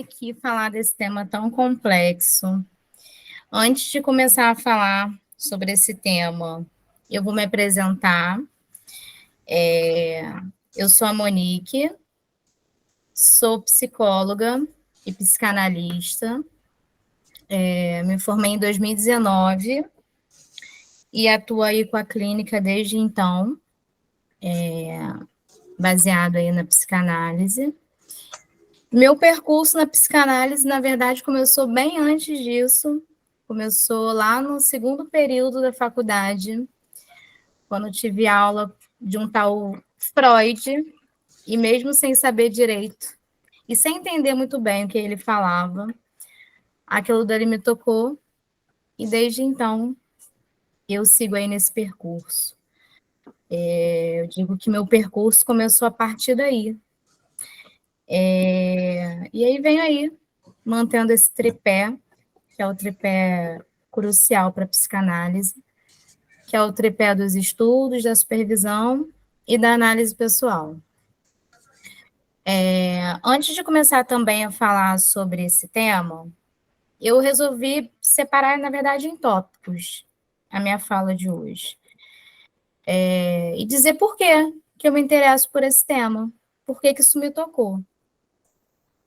aqui falar desse tema tão complexo. Antes de começar a falar sobre esse tema, eu vou me apresentar. Eu sou a Monique, sou psicóloga e psicanalista. Me formei em 2019 e atuo aí com a clínica desde então, baseado aí na psicanálise. Meu percurso na psicanálise, na verdade, começou bem antes disso. Começou lá no segundo período da faculdade, quando eu tive aula de um tal Freud, e mesmo sem saber direito, e sem entender muito bem o que ele falava, aquilo dali me tocou, e desde então eu sigo aí nesse percurso. Eu digo que meu percurso começou a partir daí. E aí venho aí, mantendo esse tripé, que é o tripé crucial para a psicanálise, que é o tripé dos estudos, da supervisão e da análise pessoal. Antes de começar também a falar sobre esse tema, eu resolvi separar, na verdade, em tópicos a minha fala de hoje. E dizer por que eu me interesso por esse tema, por que isso me tocou.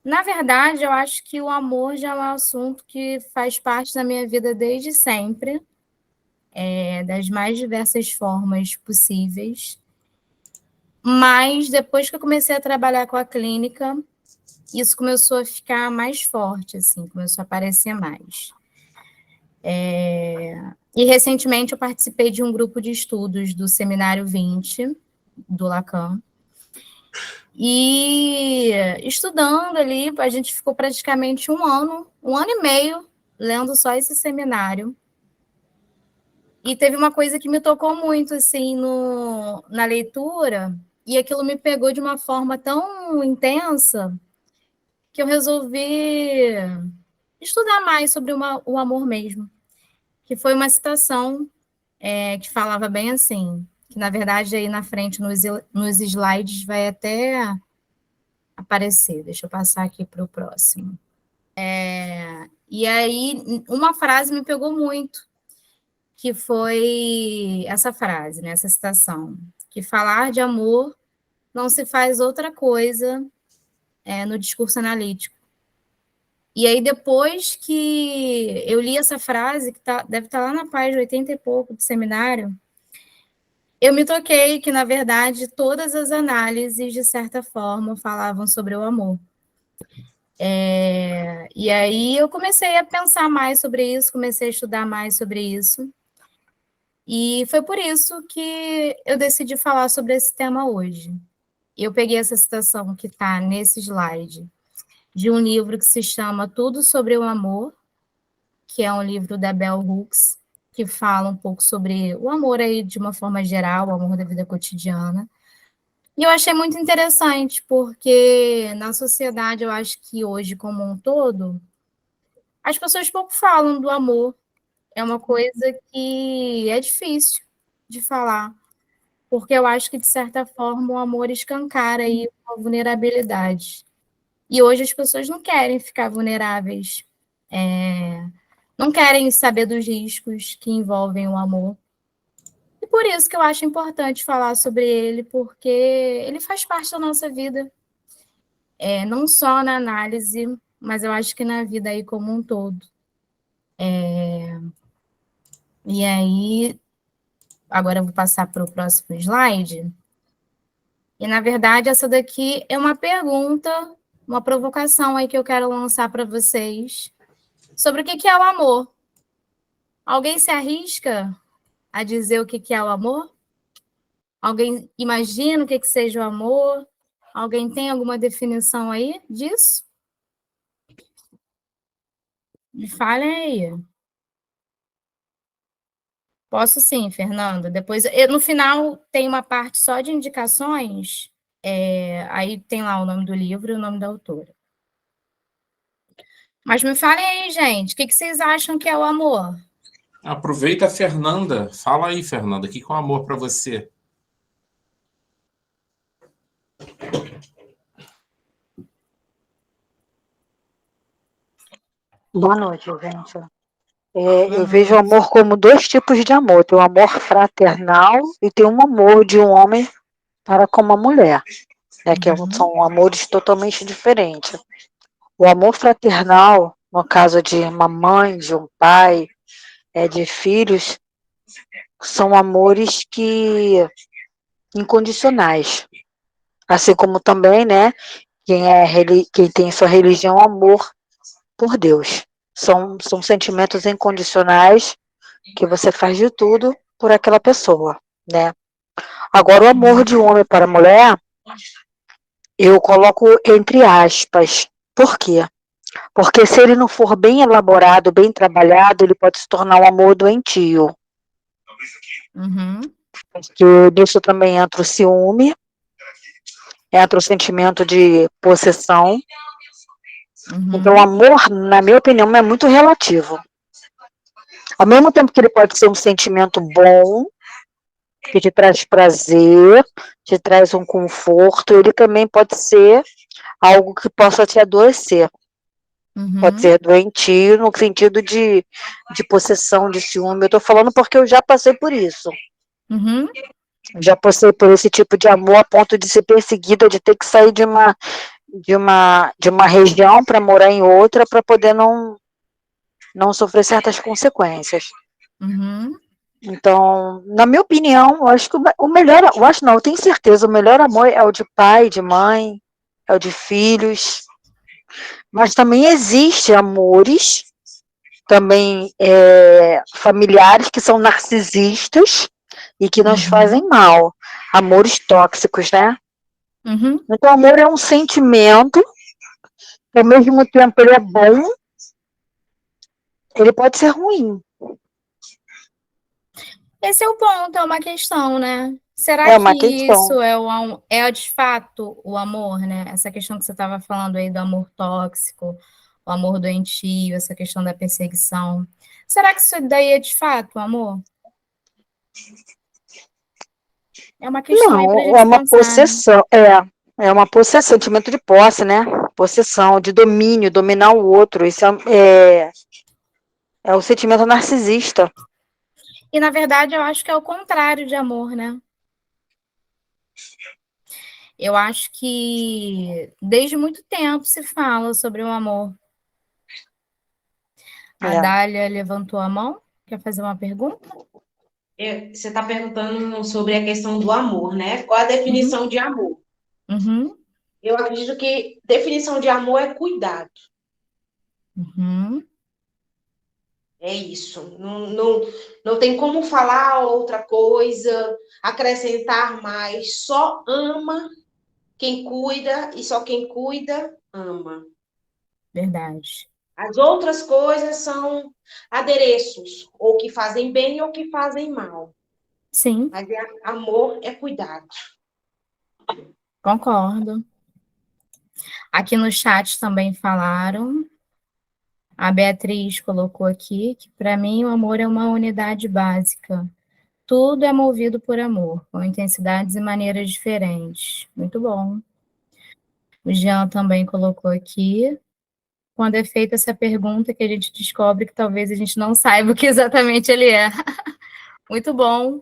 Na verdade, eu acho que o amor já é um assunto que faz parte da minha vida desde sempre, das mais diversas formas possíveis. Mas depois que eu comecei a trabalhar com a clínica, isso começou a ficar mais forte, assim, começou a aparecer mais. E recentemente eu participei de um grupo de estudos do Seminário 20, do Lacan. E estudando ali, a gente ficou praticamente um ano e meio, lendo só esse seminário. E teve uma coisa que me tocou muito, assim, na leitura, e aquilo me pegou de uma forma tão intensa que eu resolvi estudar mais sobre o amor mesmo. Que foi uma citação que falava bem assim, que na verdade aí na frente, nos slides, vai até aparecer. Deixa eu passar aqui para o próximo. E aí, uma frase me pegou muito, que foi essa frase, né, essa citação, que falar de amor não se faz outra coisa no discurso analítico. E aí, depois que eu li essa frase, que deve estar lá na página 80 e pouco do seminário, eu me toquei que, na verdade, todas as análises, de certa forma, falavam sobre o amor. E aí eu comecei a pensar mais sobre isso, comecei a estudar mais sobre isso. E foi por isso que eu decidi falar sobre esse tema hoje. Eu peguei essa citação que está nesse slide, de um livro que se chama Tudo sobre o Amor, que é um livro da Bell Hooks, que fala um pouco sobre o amor aí de uma forma geral, o amor da vida cotidiana. E eu achei muito interessante, porque na sociedade, eu acho que hoje, como um todo, as pessoas pouco falam do amor. É uma coisa que é difícil de falar, porque eu acho que, de certa forma, o amor escancara aí uma vulnerabilidade. E hoje as pessoas não querem ficar vulneráveis, não querem saber dos riscos que envolvem o amor. E por isso que eu acho importante falar sobre ele, porque ele faz parte da nossa vida, não só na análise, mas eu acho que na vida aí como um todo. E aí, agora eu vou passar para o próximo slide. E, na verdade, essa daqui é uma pergunta, uma provocação aí que eu quero lançar para vocês sobre o que é o amor. Alguém se arrisca a dizer o que é o amor? Alguém imagina o que seja o amor? Alguém tem alguma definição aí disso? Me falem aí. Posso sim, Fernanda. Depois, no final, tem uma parte só de indicações. Aí tem lá o nome do livro e o nome da autora. Mas me falem aí, gente, o que vocês acham que é o amor? Aproveita a Fernanda. Fala aí, Fernanda, o que é o amor para você? Boa noite, gente. Boa Eu vejo o noite. amor como dois tipos de amor. Tem o amor fraternal e tem um amor de um homem para com uma mulher, né? São amores totalmente diferentes. O amor fraternal, no caso de uma mãe, de um pai, de filhos, são amores que incondicionais. Assim como também, né? Quem tem sua religião, amor por Deus. São sentimentos incondicionais que você faz de tudo por aquela pessoa, né? Agora, o amor de um homem para a mulher, eu coloco entre aspas. Por quê? Porque se ele não for bem elaborado, bem trabalhado, ele pode se tornar um amor doentio. Porque nisso também entra o ciúme, entra o sentimento de possessão. Então, o amor, na minha opinião, é muito relativo. Ao mesmo tempo que ele pode ser um sentimento bom, que te traz prazer, te traz um conforto, ele também pode ser algo que possa te adoecer. Pode ser doentio no sentido de possessão, de ciúme. Eu estou falando porque eu já passei por isso. Já passei por esse tipo de amor a ponto de ser perseguida, de ter que sair de uma região para morar em outra, para poder não sofrer certas consequências. Então, na minha opinião, eu acho que o melhor, eu acho não, eu tenho certeza, o melhor amor é o de pai, de mãe, é o de filhos. Mas também existe amores, também familiares que são narcisistas e que nos fazem mal. Amores tóxicos, né? Então, amor é um sentimento, que ao mesmo tempo ele é bom, ele pode ser ruim. Esse é o ponto, é uma questão, né? Será É que uma questão. isso é de fato o amor, né? Essa questão que você estava falando aí do amor tóxico, o amor doentio, essa questão da perseguição. Será que isso daí é de fato o amor? É uma questão aí para a Não, é gente uma pensar, né? possessão, é uma possessão, sentimento de posse, né? Possessão, de domínio, dominar o outro. Isso é o sentimento narcisista. E, na verdade, eu acho que é o contrário de amor, né? Eu acho que desde muito tempo se fala sobre o amor. A Dália levantou a mão. Quer fazer uma pergunta? Você está perguntando sobre a questão do amor, né? Qual a definição de amor? Eu acredito que definição de amor é cuidado. É isso. Não tem como falar outra coisa, acrescentar mais. Só ama quem cuida e só quem cuida ama. Verdade. As outras coisas são adereços, ou que fazem bem ou que fazem mal. Sim. Mas amor é cuidado. Concordo. Aqui no chat também falaram. A Beatriz colocou aqui que, para mim, o amor é uma unidade básica. Tudo é movido por amor, com intensidades e maneiras diferentes. Muito bom. O Jean também colocou aqui. Quando é feita essa pergunta, que a gente descobre que talvez a gente não saiba o que exatamente ele é. Muito bom.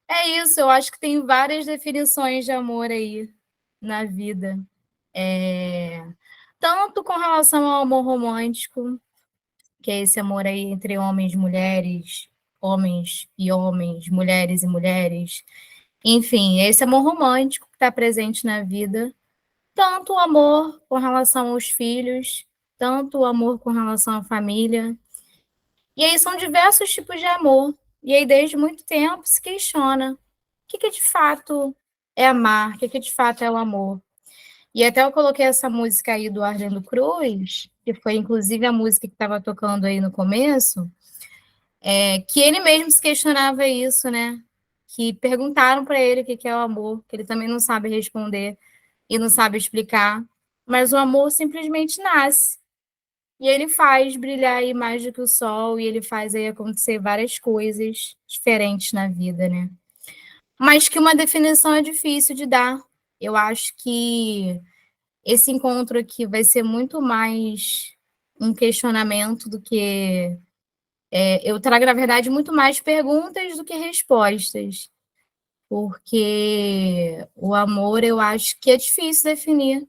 É isso, eu acho que tem várias definições de amor aí na vida. Tanto com relação ao amor romântico, que é esse amor aí entre homens e homens, mulheres e mulheres. Enfim, esse amor romântico que está presente na vida. Tanto o amor com relação aos filhos, tanto o amor com relação à família. E aí são diversos tipos de amor. E aí, desde muito tempo, se questiona o que de fato é amar, o que de fato é o amor. E até eu coloquei essa música aí do Arlindo Cruz, que foi inclusive a música que estava tocando aí no começo, que ele mesmo se questionava isso, né? Que perguntaram para ele o que é o amor, que ele também não sabe responder e não sabe explicar, mas o amor simplesmente nasce. E ele faz brilhar aí mais do que o sol, e ele faz aí acontecer várias coisas diferentes na vida, né? Mas que uma definição é difícil de dar. Eu acho que esse encontro aqui vai ser muito mais um questionamento do que... eu trago, na verdade, muito mais perguntas do que respostas, porque o amor eu acho que é difícil definir,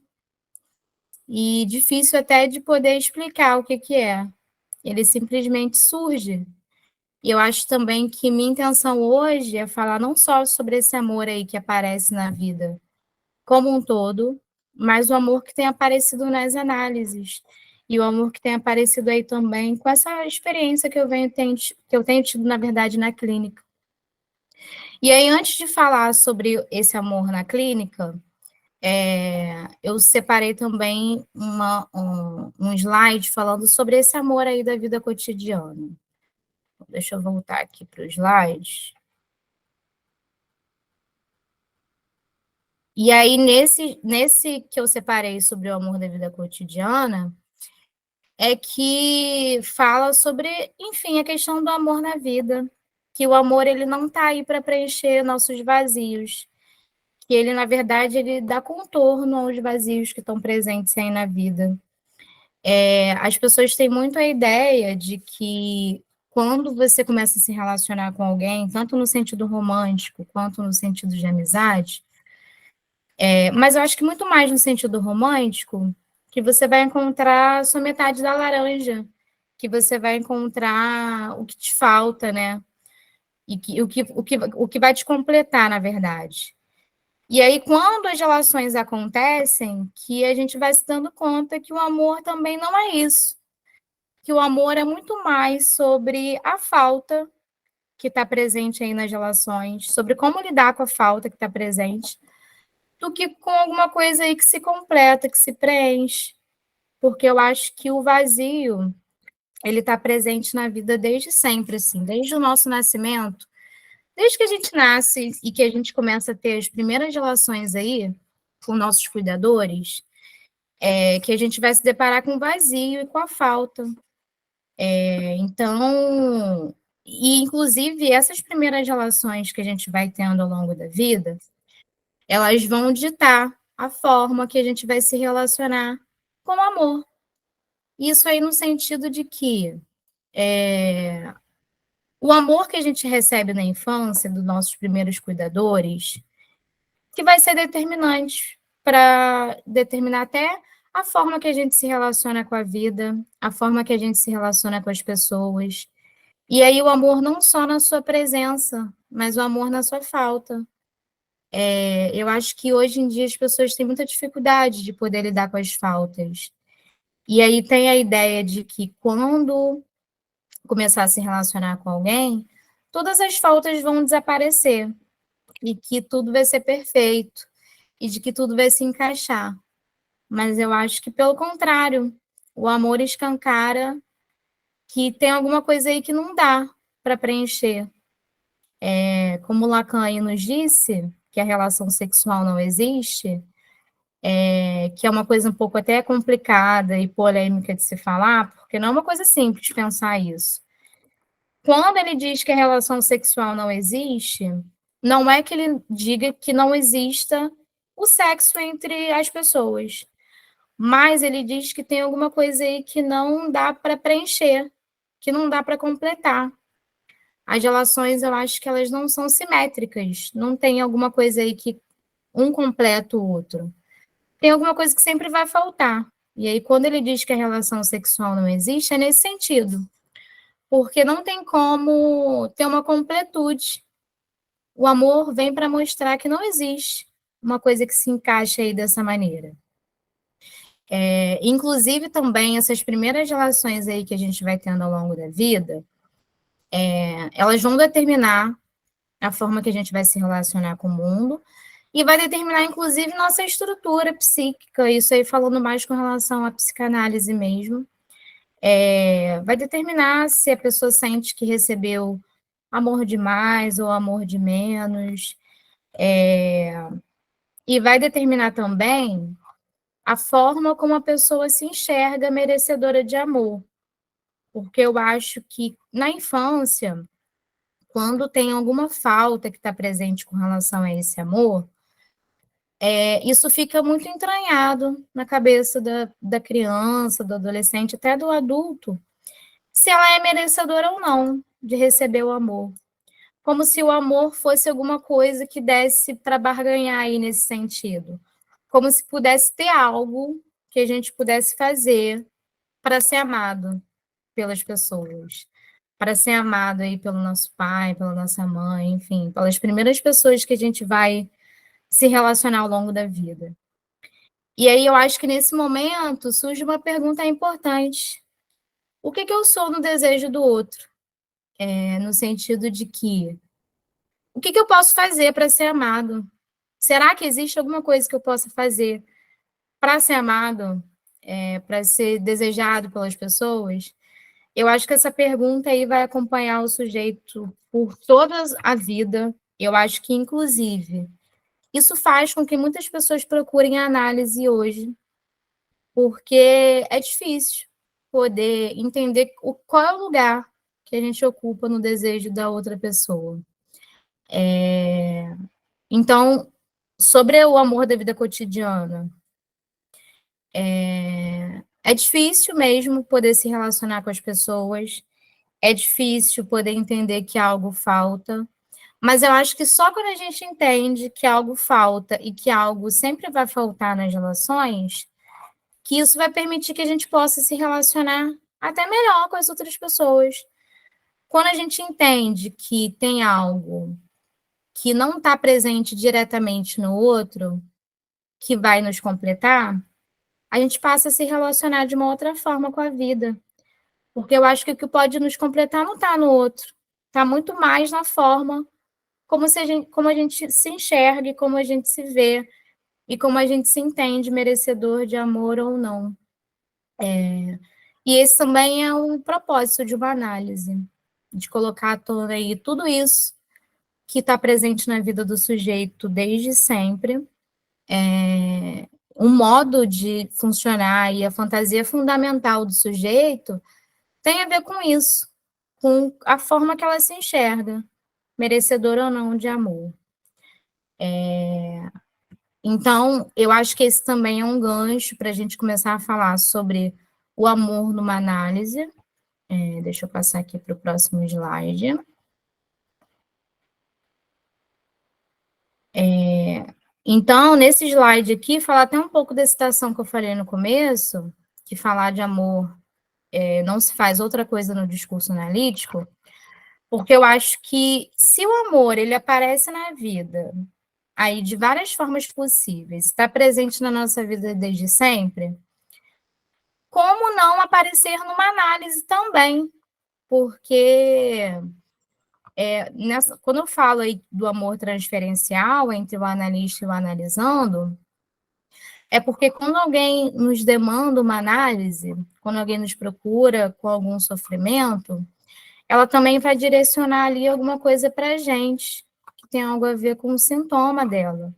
e difícil até de poder explicar o que é. Ele simplesmente surge. E eu acho também que minha intenção hoje é falar não só sobre esse amor aí que aparece na vida como um todo, mas o amor que tem aparecido nas análises. E o amor que tem aparecido aí também com essa experiência que eu tenho tido, na verdade, na clínica. E aí, antes de falar sobre esse amor na clínica, eu separei também um slide falando sobre esse amor aí da vida cotidiana. Deixa eu voltar aqui para o slide. E aí, nesse que eu separei sobre o amor da vida cotidiana, é que fala sobre, enfim, a questão do amor na vida, que o amor ele não está aí para preencher nossos vazios, que ele, na verdade, ele dá contorno aos vazios que estão presentes aí na vida. As pessoas têm muito a ideia de que quando você começa a se relacionar com alguém, tanto no sentido romântico quanto no sentido de amizade, mas eu acho que muito mais no sentido romântico, que você vai encontrar a sua metade da laranja, que você vai encontrar o que te falta, né? E o que vai te completar, na verdade. E aí, quando as relações acontecem, que a gente vai se dando conta que o amor também não é isso. Que o amor é muito mais sobre a falta que está presente aí nas relações, sobre como lidar com a falta que está presente, do que com alguma coisa aí que se completa, que se preenche. Porque eu acho que o vazio, ele está presente na vida desde sempre, assim, desde o nosso nascimento, desde que a gente nasce e que a gente começa a ter as primeiras relações aí com nossos cuidadores, que a gente vai se deparar com o vazio e com a falta. Então, e inclusive essas primeiras relações que a gente vai tendo ao longo da vida, elas vão ditar a forma que a gente vai se relacionar com o amor. Isso aí no sentido de que o amor que a gente recebe na infância, dos nossos primeiros cuidadores, que vai ser determinante para determinar até a forma que a gente se relaciona com a vida, a forma que a gente se relaciona com as pessoas. E aí o amor não só na sua presença, mas o amor na sua falta. Eu acho que hoje em dia as pessoas têm muita dificuldade de poder lidar com as faltas. E aí tem a ideia de que quando começar a se relacionar com alguém, todas as faltas vão desaparecer e que tudo vai ser perfeito e de que tudo vai se encaixar. Mas eu acho que, pelo contrário, o amor escancara que tem alguma coisa aí que não dá para preencher. Como Lacan nos disse, que a relação sexual não existe, que é uma coisa um pouco até complicada e polêmica de se falar, porque não é uma coisa simples pensar isso. Quando ele diz que a relação sexual não existe, não é que ele diga que não exista o sexo entre as pessoas, mas ele diz que tem alguma coisa aí que não dá para preencher, que não dá para completar. As relações, eu acho que elas não são simétricas, não tem alguma coisa aí que um completa o outro. Tem alguma coisa que sempre vai faltar. E aí, quando ele diz que a relação sexual não existe, é nesse sentido. Porque não tem como ter uma completude. O amor vem para mostrar que não existe uma coisa que se encaixe aí dessa maneira. Inclusive, também, essas primeiras relações aí que a gente vai tendo ao longo da vida, elas vão determinar a forma que a gente vai se relacionar com o mundo e vai determinar, inclusive, nossa estrutura psíquica, isso aí falando mais com relação à psicanálise mesmo. Vai determinar se a pessoa sente que recebeu amor de mais ou amor de menos, e vai determinar também a forma como a pessoa se enxerga merecedora de amor, porque eu acho que na infância, quando tem alguma falta que está presente com relação a esse amor, isso fica muito entranhado na cabeça da criança, do adolescente, até do adulto, se ela é merecedora ou não de receber o amor. Como se o amor fosse alguma coisa que desse para barganhar aí nesse sentido. Como se pudesse ter algo que a gente pudesse fazer para ser amado pelas pessoas, para ser amado aí pelo nosso pai, pela nossa mãe, enfim, pelas primeiras pessoas que a gente vai se relacionar ao longo da vida. E aí eu acho que nesse momento surge uma pergunta importante. O que eu sou no desejo do outro? No sentido de que, o que eu posso fazer para ser amado? Será que existe alguma coisa que eu possa fazer para ser amado, para ser desejado pelas pessoas? Eu acho que essa pergunta aí vai acompanhar o sujeito por toda a vida. Eu acho que, inclusive, isso faz com que muitas pessoas procurem a análise hoje, porque é difícil poder entender qual é o lugar que a gente ocupa no desejo da outra pessoa. Então, sobre o amor da vida cotidiana, é difícil mesmo poder se relacionar com as pessoas, é difícil poder entender que algo falta, mas eu acho que só quando a gente entende que algo falta e que algo sempre vai faltar nas relações, que isso vai permitir que a gente possa se relacionar até melhor com as outras pessoas. Quando a gente entende que tem algo que não está presente diretamente no outro, que vai nos completar, a gente passa a se relacionar de uma outra forma com a vida. Porque eu acho que o que pode nos completar não está no outro, está muito mais na forma como a gente se enxerga, e como a gente se vê, e como a gente se entende merecedor de amor ou não. E esse também é um propósito de uma análise, de colocar à tona aí tudo isso que está presente na vida do sujeito desde sempre, um modo de funcionar e a fantasia fundamental do sujeito tem a ver com isso, com a forma que ela se enxerga, merecedora ou não de amor. Então, eu acho que esse também é um gancho para a gente começar a falar sobre o amor numa análise. Deixa eu passar aqui para o próximo slide. Então, nesse slide aqui, falar até um pouco da citação que eu falei no começo, que falar de amor não se faz outra coisa no discurso analítico, porque eu acho que se o amor ele aparece na vida aí de várias formas possíveis, está presente na nossa vida desde sempre, como não aparecer numa análise também? Porque quando eu falo aí do amor transferencial entre o analista e o analisando, é porque quando alguém nos demanda uma análise, quando alguém nos procura com algum sofrimento, ela também vai direcionar ali alguma coisa para a gente, que tem algo a ver com o sintoma dela.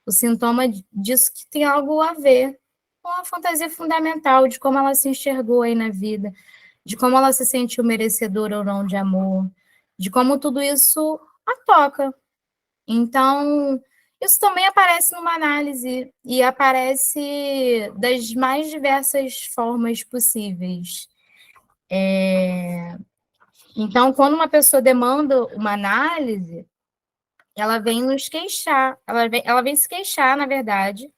O sintoma disso que tem algo a ver com a fantasia fundamental de como ela se enxergou aí na vida, de como ela se sentiu merecedora ou não de amor, de como tudo isso a toca. Então, isso também aparece numa análise e aparece das mais diversas formas possíveis. Então, quando uma pessoa demanda uma análise, ela vem nos queixar, ela vem se queixar, na verdade,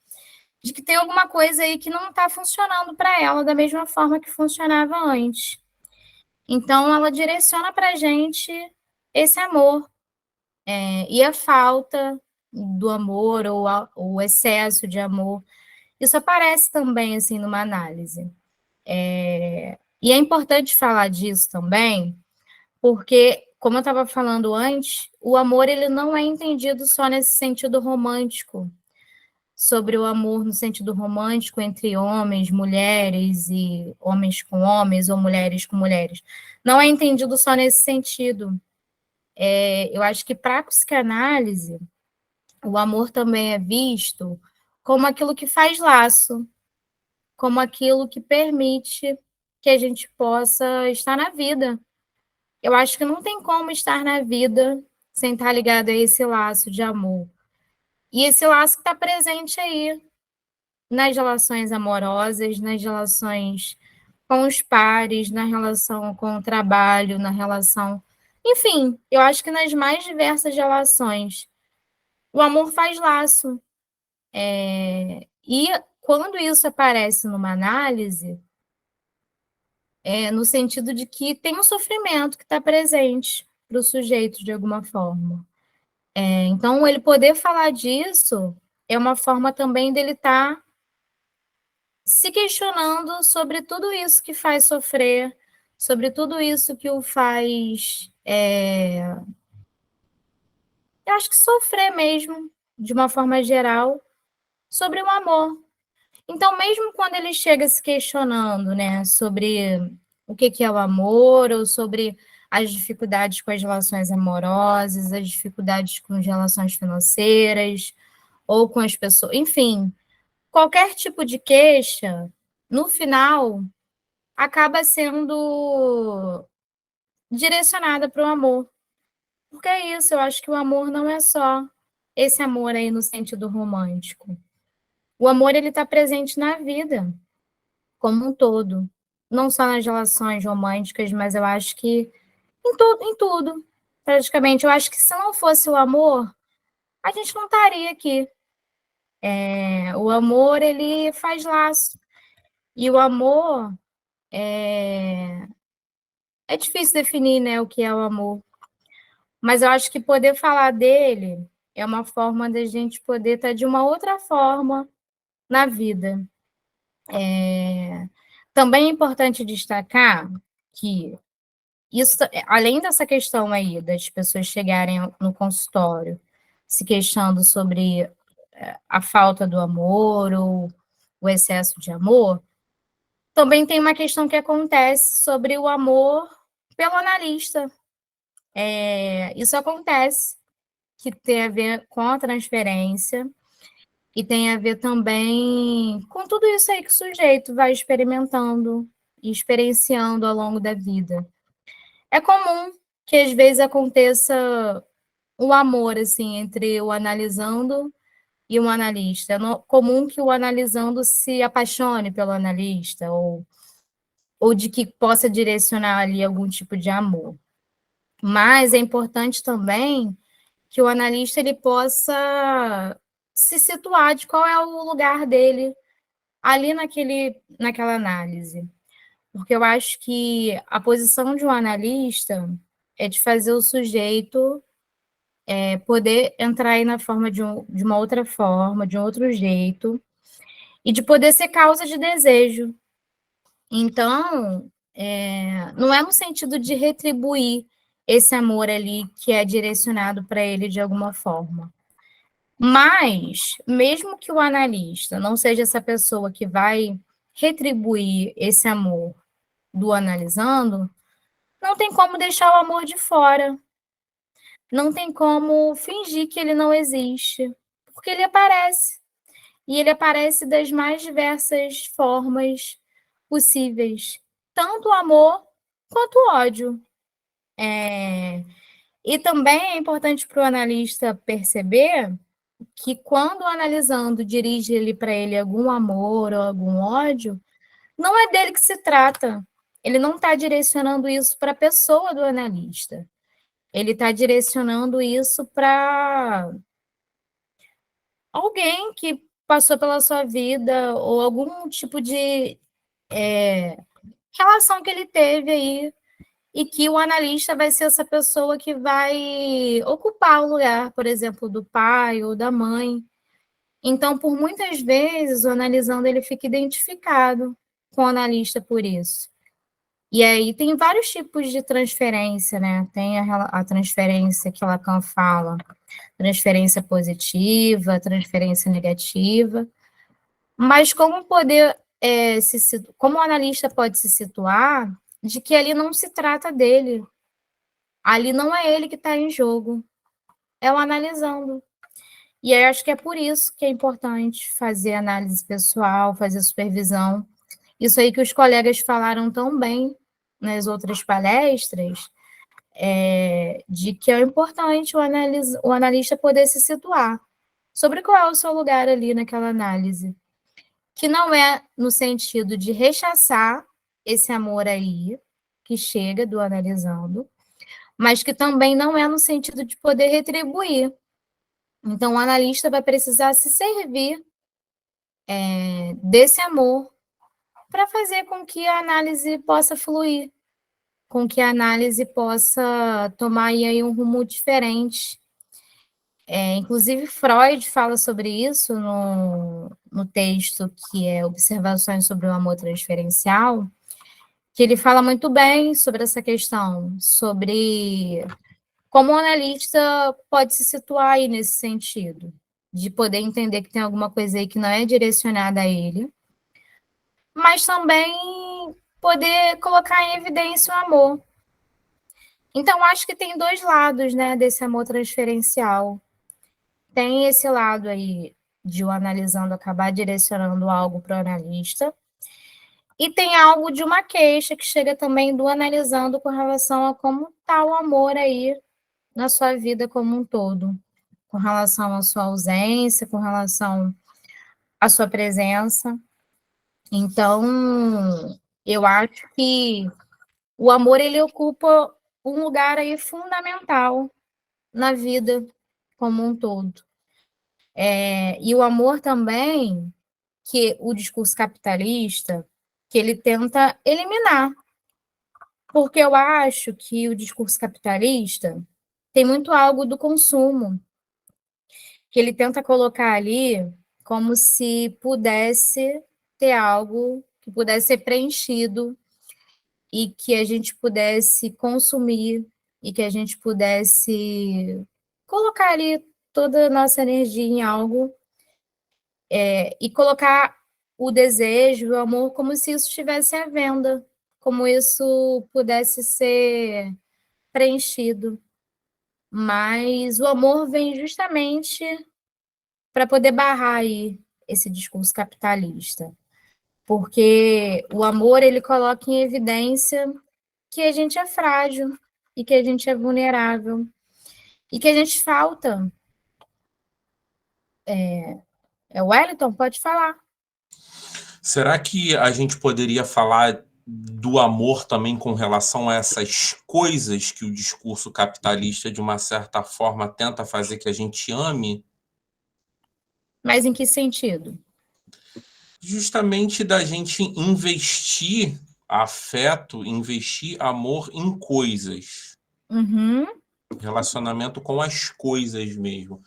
de que tem alguma coisa aí que não está funcionando para ela da mesma forma que funcionava antes. Então, ela direciona para a gente esse amor. E a falta do amor ou o excesso de amor, isso aparece também assim numa análise. E é importante falar disso também, porque, como eu estava falando antes, o amor ele não é entendido só nesse sentido romântico, sobre o amor no sentido romântico entre homens, mulheres e homens com homens ou mulheres com mulheres. Não é entendido só nesse sentido. Eu acho que para a psicanálise, o amor também é visto como aquilo que faz laço, como aquilo que permite que a gente possa estar na vida. Eu acho que não tem como estar na vida sem estar ligado a esse laço de amor. E esse laço que está presente aí nas relações amorosas, nas relações com os pares, na relação com o trabalho, na relação... Enfim, eu acho que nas mais diversas relações, o amor faz laço. E quando isso aparece numa análise, no sentido de que tem um sofrimento que está presente para o sujeito, de alguma forma. Então, ele poder falar disso é uma forma também dele estar se questionando sobre tudo isso que faz sofrer, sobre tudo isso que o faz, eu acho que sofrer mesmo, de uma forma geral, sobre o amor. Então, mesmo quando ele chega se questionando, né, sobre o que é o amor, ou sobre as dificuldades com as relações amorosas, as dificuldades com as relações financeiras, ou com as pessoas, enfim, qualquer tipo de queixa, no final, acaba sendo direcionada para o amor. Porque é isso, eu acho que o amor não é só esse amor aí no sentido romântico. O amor, ele está presente na vida, como um todo. Não só nas relações românticas, mas eu acho que em tudo, praticamente. Eu acho que se não fosse o amor, a gente não estaria aqui. O amor, ele faz laço. E o amor é difícil definir, né, o que é o amor. Mas eu acho que poder falar dele é uma forma da gente poder estar de uma outra forma na vida. Também é importante destacar que isso, além dessa questão aí das pessoas chegarem no consultório se queixando sobre a falta do amor ou o excesso de amor, também tem uma questão que acontece sobre o amor pelo analista. Isso acontece, que tem a ver com a transferência e tem a ver também com tudo isso aí que o sujeito vai experimentando e experienciando ao longo da vida. É comum que às vezes aconteça o amor assim entre o analisando e o analista. É comum que o analisando se apaixone pelo analista ou de que possa direcionar ali algum tipo de amor. Mas é importante também que o analista ele possa se situar de qual é o lugar dele ali naquela análise. Porque eu acho que a posição de um analista é de fazer o sujeito poder entrar aí na forma de uma outra forma, de um outro jeito, e de poder ser causa de desejo. Então, não é no sentido de retribuir esse amor ali que é direcionado para ele de alguma forma. Mas, mesmo que o analista não seja essa pessoa que vai retribuir esse amor do analisando, não tem como deixar o amor de fora. Não tem como fingir que ele não existe, porque ele aparece. E ele aparece das mais diversas formas possíveis, tanto o amor quanto o ódio. E também é importante para o analista perceber que quando o analisando dirige ele para ele algum amor ou algum ódio, não é dele que se trata. Ele não está direcionando isso para a pessoa do analista. Ele está direcionando isso para alguém que passou pela sua vida ou algum tipo de relação que ele teve aí e que o analista vai ser essa pessoa que vai ocupar o lugar, por exemplo, do pai ou da mãe. Então, por muitas vezes, o analisando ele fica identificado com o analista por isso. E aí tem vários tipos de transferência, né? Tem a transferência que Lacan fala, transferência positiva, transferência negativa. Mas como poder como o analista pode se situar de que ali não se trata dele, ali não é ele que está em jogo, é o analisando. E aí acho que é por isso que é importante fazer análise pessoal, fazer supervisão. Isso aí que os colegas falaram tão bem nas outras palestras, de que é importante o analista poder se situar. sobre qual é o seu lugar ali naquela análise. Que não é no sentido de rechaçar esse amor aí, que chega do analisando, mas que também não é no sentido de poder retribuir. Então, o analista vai precisar se servir desse amor para fazer com que a análise possa fluir, com que a análise possa tomar aí um rumo diferente. Inclusive, Freud fala sobre isso no texto que é Observações sobre o Amor Transferencial, que ele fala muito bem sobre essa questão, sobre como o analista pode se situar aí nesse sentido, de poder entender que tem alguma coisa aí que não é direcionada a ele, mas também poder colocar em evidência o amor. Então, acho que tem dois lados, né, desse amor transferencial. Tem esse lado aí de o analisando acabar direcionando algo para o analista, e tem algo de uma queixa que chega também do analisando com relação a como está o amor aí na sua vida como um todo, com relação à sua ausência, com relação à sua presença. Então, eu acho que o amor, ele ocupa um lugar aí fundamental na vida como um todo. E o amor também, que o discurso capitalista, que ele tenta eliminar. Porque eu acho que o discurso capitalista tem muito algo do consumo, que ele tenta colocar ali como se pudesse ter algo que pudesse ser preenchido e que a gente pudesse consumir e que a gente pudesse colocar ali toda a nossa energia em algo e colocar o desejo, o amor, como se isso estivesse à venda, como isso pudesse ser preenchido. Mas o amor vem justamente para poder barrar aí esse discurso capitalista. Porque o amor, ele coloca em evidência que a gente é frágil e que a gente é vulnerável e que a gente falta. O Wellington, pode falar. Será que a gente poderia falar do amor também com relação a essas coisas que o discurso capitalista, de uma certa forma, tenta fazer que a gente ame? Mas em que sentido? Justamente da gente investir afeto, investir amor em coisas. Uhum. Relacionamento com as coisas mesmo.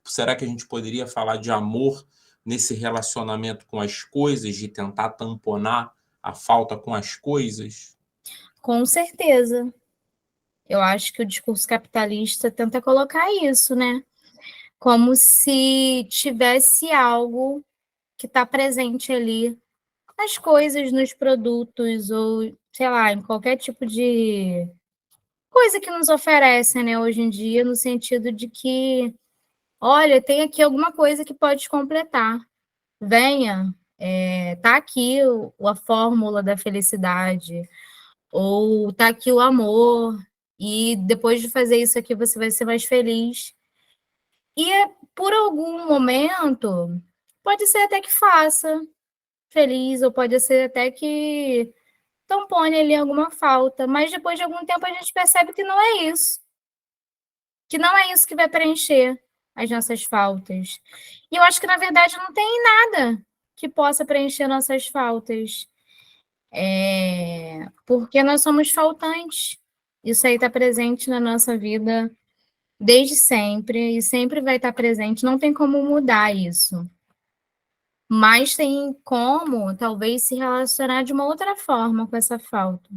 Será que a gente poderia falar de amor nesse relacionamento com as coisas, de tentar tamponar a falta com as coisas? Com certeza. Eu acho que o discurso capitalista tenta colocar isso, né? Como se tivesse algo que está presente ali nas coisas, nos produtos, ou, sei lá, em qualquer tipo de coisa que nos oferecem, né, hoje em dia, no sentido de que, olha, tem aqui alguma coisa que pode completar. Venha, tá aqui a fórmula da felicidade, ou tá aqui o amor, e depois de fazer isso aqui você vai ser mais feliz. E por algum momento, pode ser até que faça feliz, ou pode ser até que tampone ali alguma falta, mas depois de algum tempo a gente percebe que não é isso. Que não é isso que vai preencher as nossas faltas. E eu acho que, na verdade, não tem nada que possa preencher nossas faltas. Porque nós somos faltantes. Isso aí está presente na nossa vida desde sempre e sempre vai estar presente. Não tem como mudar isso. Mas tem como, talvez, se relacionar de uma outra forma com essa falta,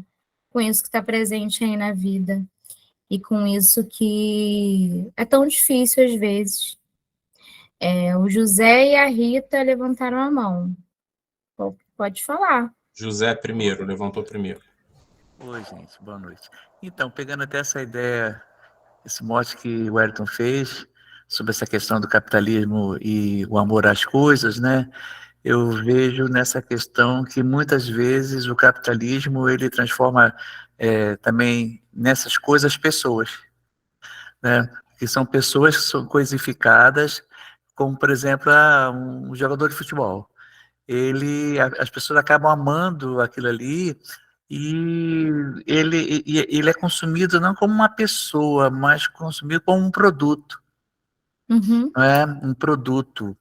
com isso que está presente aí na vida. E com isso que é tão difícil às vezes. O José e a Rita levantaram a mão. Pode falar. José primeiro, levantou primeiro. Oi, gente, boa noite. Então, pegando até essa ideia, esse mote que o Wellington fez sobre essa questão do capitalismo e o amor às coisas, né? Eu vejo nessa questão que muitas vezes o capitalismo ele transforma também nessas coisas pessoas, né? Que são pessoas que são coisificadas como, por exemplo, um jogador de futebol. As pessoas acabam amando aquilo ali e ele é consumido não como uma pessoa, mas consumido como um produto, Uhum. não é? Um produto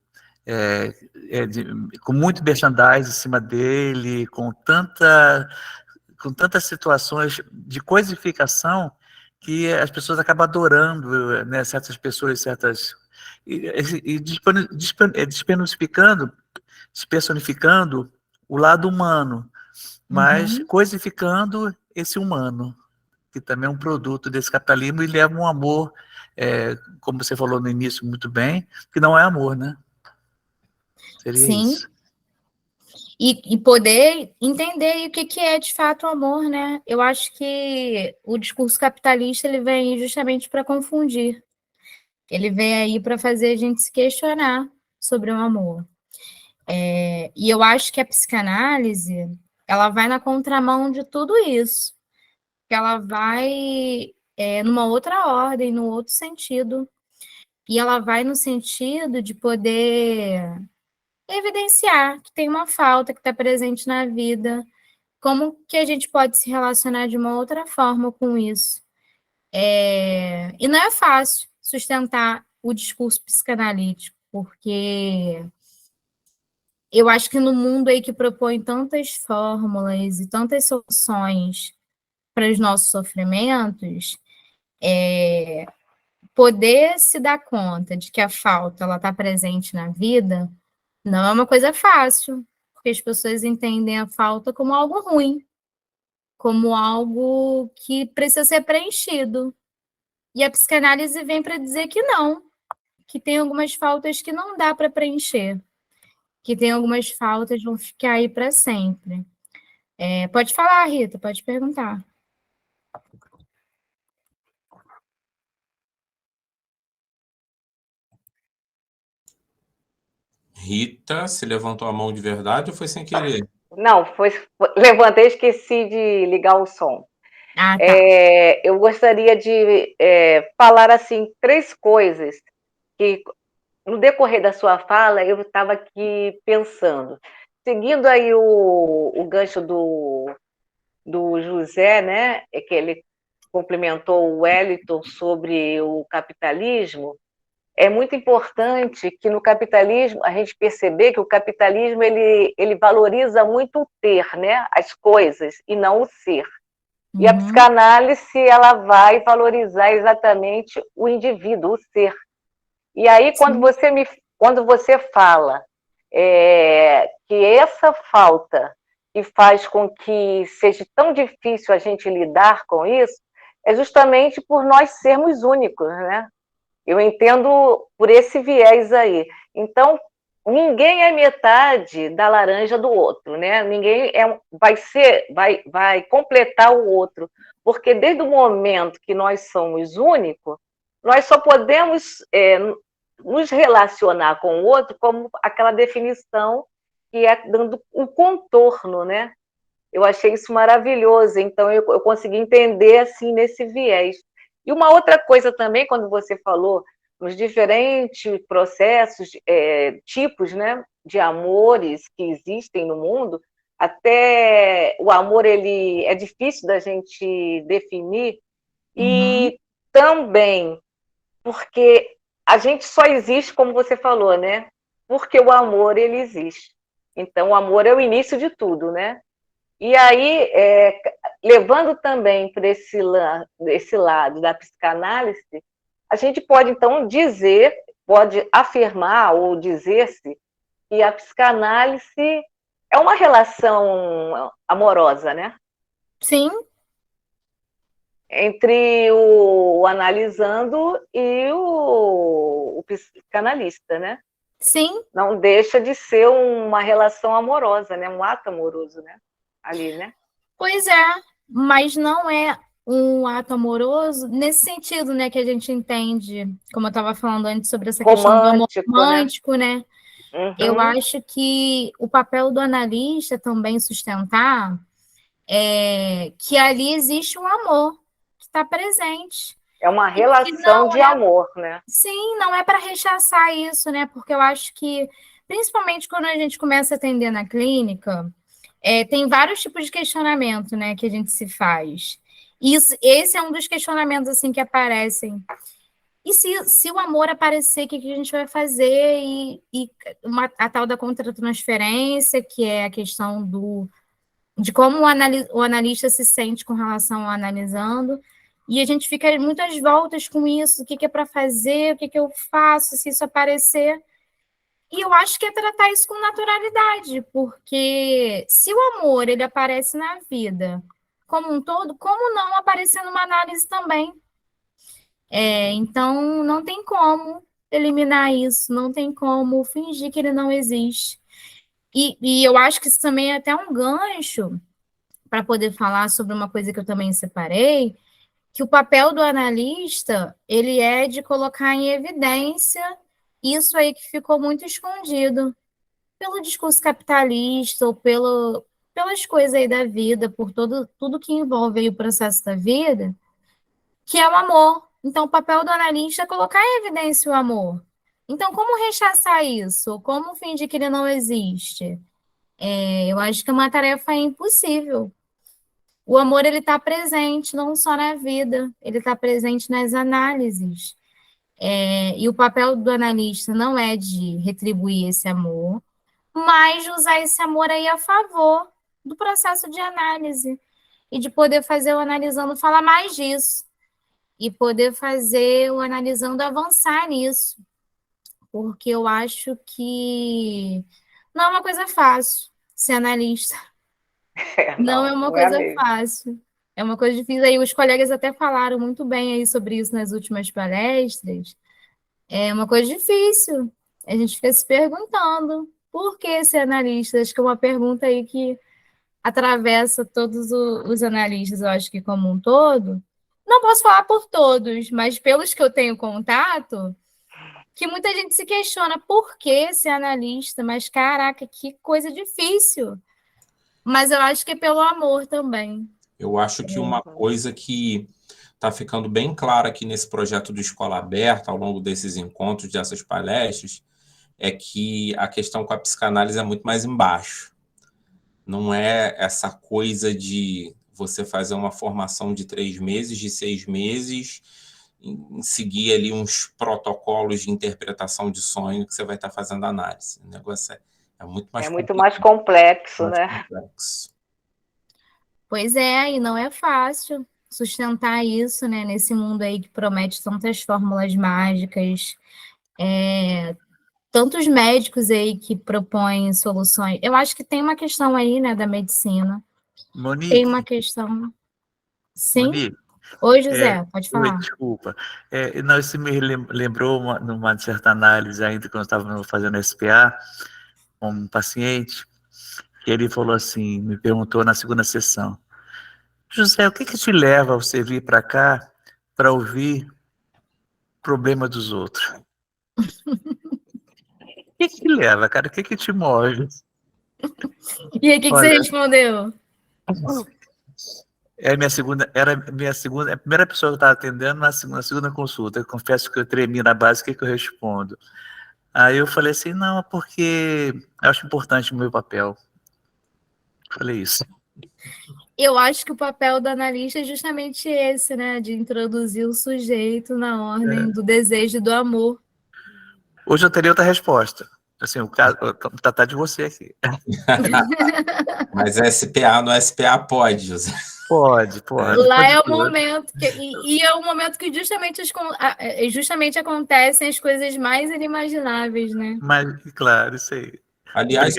com muito merchandise em cima dele, com tantas situações de coisificação que as pessoas acabam adorando, né, certas pessoas, e despersonificando o lado humano, mas coisificando esse humano, que também é um produto desse capitalismo e leva um amor, como você falou no início muito bem, que não é amor, né? Seria Sim. isso. E poder entender o que é de fato o amor, né? Eu acho que o discurso capitalista ele vem justamente para confundir. Ele vem aí para fazer a gente se questionar sobre o amor. E eu acho que a psicanálise ela vai na contramão de tudo isso. Que ela vai numa outra ordem, num outro sentido. E ela vai no sentido de poder evidenciar que tem uma falta que está presente na vida. Como que a gente pode se relacionar de uma outra forma com isso? E não é fácil sustentar o discurso psicanalítico, porque eu acho que no mundo aí que propõe tantas fórmulas e tantas soluções para os nossos sofrimentos, poder se dar conta de que a falta ela está presente na vida não é uma coisa fácil, porque as pessoas entendem a falta como algo ruim, como algo que precisa ser preenchido. E a psicanálise vem para dizer que não, que tem algumas faltas que não dá para preencher, que tem algumas faltas que vão ficar aí para sempre. Pode falar, Rita, pode perguntar. Rita, você levantou a mão de verdade ou foi sem querer? Não, levantei e esqueci de ligar o som. Ah, tá. Eu gostaria de falar assim 3 coisas que, no decorrer da sua fala, eu estava aqui pensando. Seguindo aí o gancho do José, né, que ele complementou o Wellington sobre o capitalismo, é muito importante que no capitalismo a gente perceber que o capitalismo ele valoriza muito o ter, né, as coisas, e não o ser. E a psicanálise ela vai valorizar exatamente o indivíduo, o ser. E aí quando você fala que essa falta que faz com que seja tão difícil a gente lidar com isso é justamente por nós sermos únicos, né? Eu entendo por esse viés aí. Então, ninguém é metade da laranja do outro, né? Ninguém vai completar o outro, porque desde o momento que nós somos únicos, nós só podemos nos relacionar com o outro como aquela definição que é dando um contorno, né? Eu achei isso maravilhoso, então eu consegui entender assim nesse viés. E uma outra coisa também, quando você falou nos diferentes processos, tipos, né, de amores que existem no mundo, até o amor ele é difícil da gente definir, e também porque a gente só existe, como você falou, né? Porque o amor ele existe. Então, o amor é o início de tudo, né? E aí, levando também para esse lado da psicanálise, a gente pode, então, pode afirmar ou dizer-se que a psicanálise é uma relação amorosa, né? Sim. Entre o analisando e o psicanalista, né? Sim. Não deixa de ser uma relação amorosa, né? Um ato amoroso, né? Ali, né? Pois é, mas não é um ato amoroso nesse sentido, né, que a gente entende, como eu estava falando antes sobre essa questão do amor romântico, né? Eu acho que o papel do analista também sustentar que ali existe um amor que está presente. É uma relação de amor, né? Sim, não é para rechaçar isso, né? Porque eu acho que, principalmente quando a gente começa a atender na clínica, tem vários tipos de questionamento, né, que a gente se faz. Esse é um dos questionamentos, assim, que aparecem. E se o amor aparecer, o que a gente vai fazer? A tal da contratransferência, que é a questão de como o analista se sente com relação ao analisando. E a gente fica muitas voltas com isso, o que é para fazer, o que eu faço, se isso aparecer. E eu acho que é tratar isso com naturalidade, porque se o amor ele aparece na vida como um todo, como não aparecer numa análise também? Então, não tem como eliminar isso, não tem como fingir que ele não existe. E eu acho que isso também é até um gancho para poder falar sobre uma coisa que eu também separei, que o papel do analista, ele é de colocar em evidência isso aí que ficou muito escondido pelo discurso capitalista ou pelas coisas aí da vida, por tudo que envolve aí o processo da vida, que é o amor. Então, o papel do analista é colocar em evidência o amor. Então, como rechaçar isso? Como fingir que ele não existe? Eu acho que é uma tarefa impossível. O amor, ele está presente não só na vida, ele está presente nas análises. E o papel do analista não é de retribuir esse amor, mas de usar esse amor aí a favor do processo de análise e de poder fazer o analisando falar mais disso e poder fazer o analisando avançar nisso, porque eu acho que não é uma coisa fácil ser analista. Não é uma coisa fácil. É uma coisa difícil. Aí os colegas até falaram muito bem aí sobre isso nas últimas palestras. É uma coisa difícil. A gente fica se perguntando por que ser analista? Acho que é uma pergunta aí que atravessa todos os analistas, eu acho que como um todo. Não posso falar por todos, mas pelos que eu tenho contato, que muita gente se questiona por que ser analista, mas caraca, que coisa difícil. Mas eu acho que é pelo amor também. Eu acho que uma coisa que está ficando bem clara aqui nesse projeto do Escola Aberta, ao longo desses encontros, dessas palestras, é que a questão com a psicanálise é muito mais embaixo. Não é essa coisa de você fazer uma formação de 3 meses, de 6 meses, seguir ali uns protocolos de interpretação de sonho que você vai estar fazendo análise. O negócio é muito mais muito mais complexo, né? Complexo. Pois é, e não é fácil sustentar isso, né, nesse mundo aí que promete tantas fórmulas mágicas, tantos médicos aí que propõem soluções. Eu acho que tem uma questão aí, né, da medicina. Monique, tem uma questão. Sim? Monique, Oi, José, pode falar. Oi, desculpa. Não, isso me lembrou numa certa análise ainda, quando eu estava fazendo SPA, com um paciente, que ele falou assim, me perguntou na segunda sessão, José, o que te leva a você vir para cá para ouvir problema dos outros? O que te leva, cara? O que te move? E aí, o que você respondeu? Era a primeira pessoa que eu estava atendendo na segunda consulta. Eu confesso que eu tremi na base, o que eu respondo? Aí eu falei assim, não, porque eu acho importante o meu papel. Falei isso. Eu acho que o papel do analista é justamente esse, né? De introduzir o sujeito na ordem do desejo e do amor. Hoje eu teria outra resposta. Assim, o caso tá de você aqui. Mas SPA no SPA pode, José. Pode. Lá é o momento, e é o momento que justamente acontecem as coisas mais inimagináveis, né? Mas, claro, isso aí. Aliás,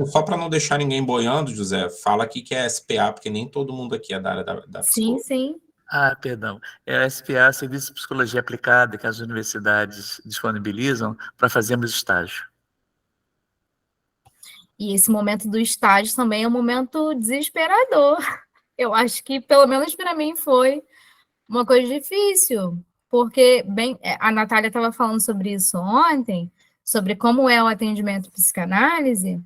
só para não deixar ninguém boiando, José, fala aqui que é SPA, porque nem todo mundo aqui é da área da psicologia. Sim. Perdão. É a SPA, Serviço de Psicologia Aplicada, que as universidades disponibilizam para fazermos estágio. E esse momento do estágio também é um momento desesperador. Eu acho que, pelo menos para mim, foi uma coisa difícil, porque a Natália estava falando sobre isso ontem, sobre como é o atendimento psicanálise,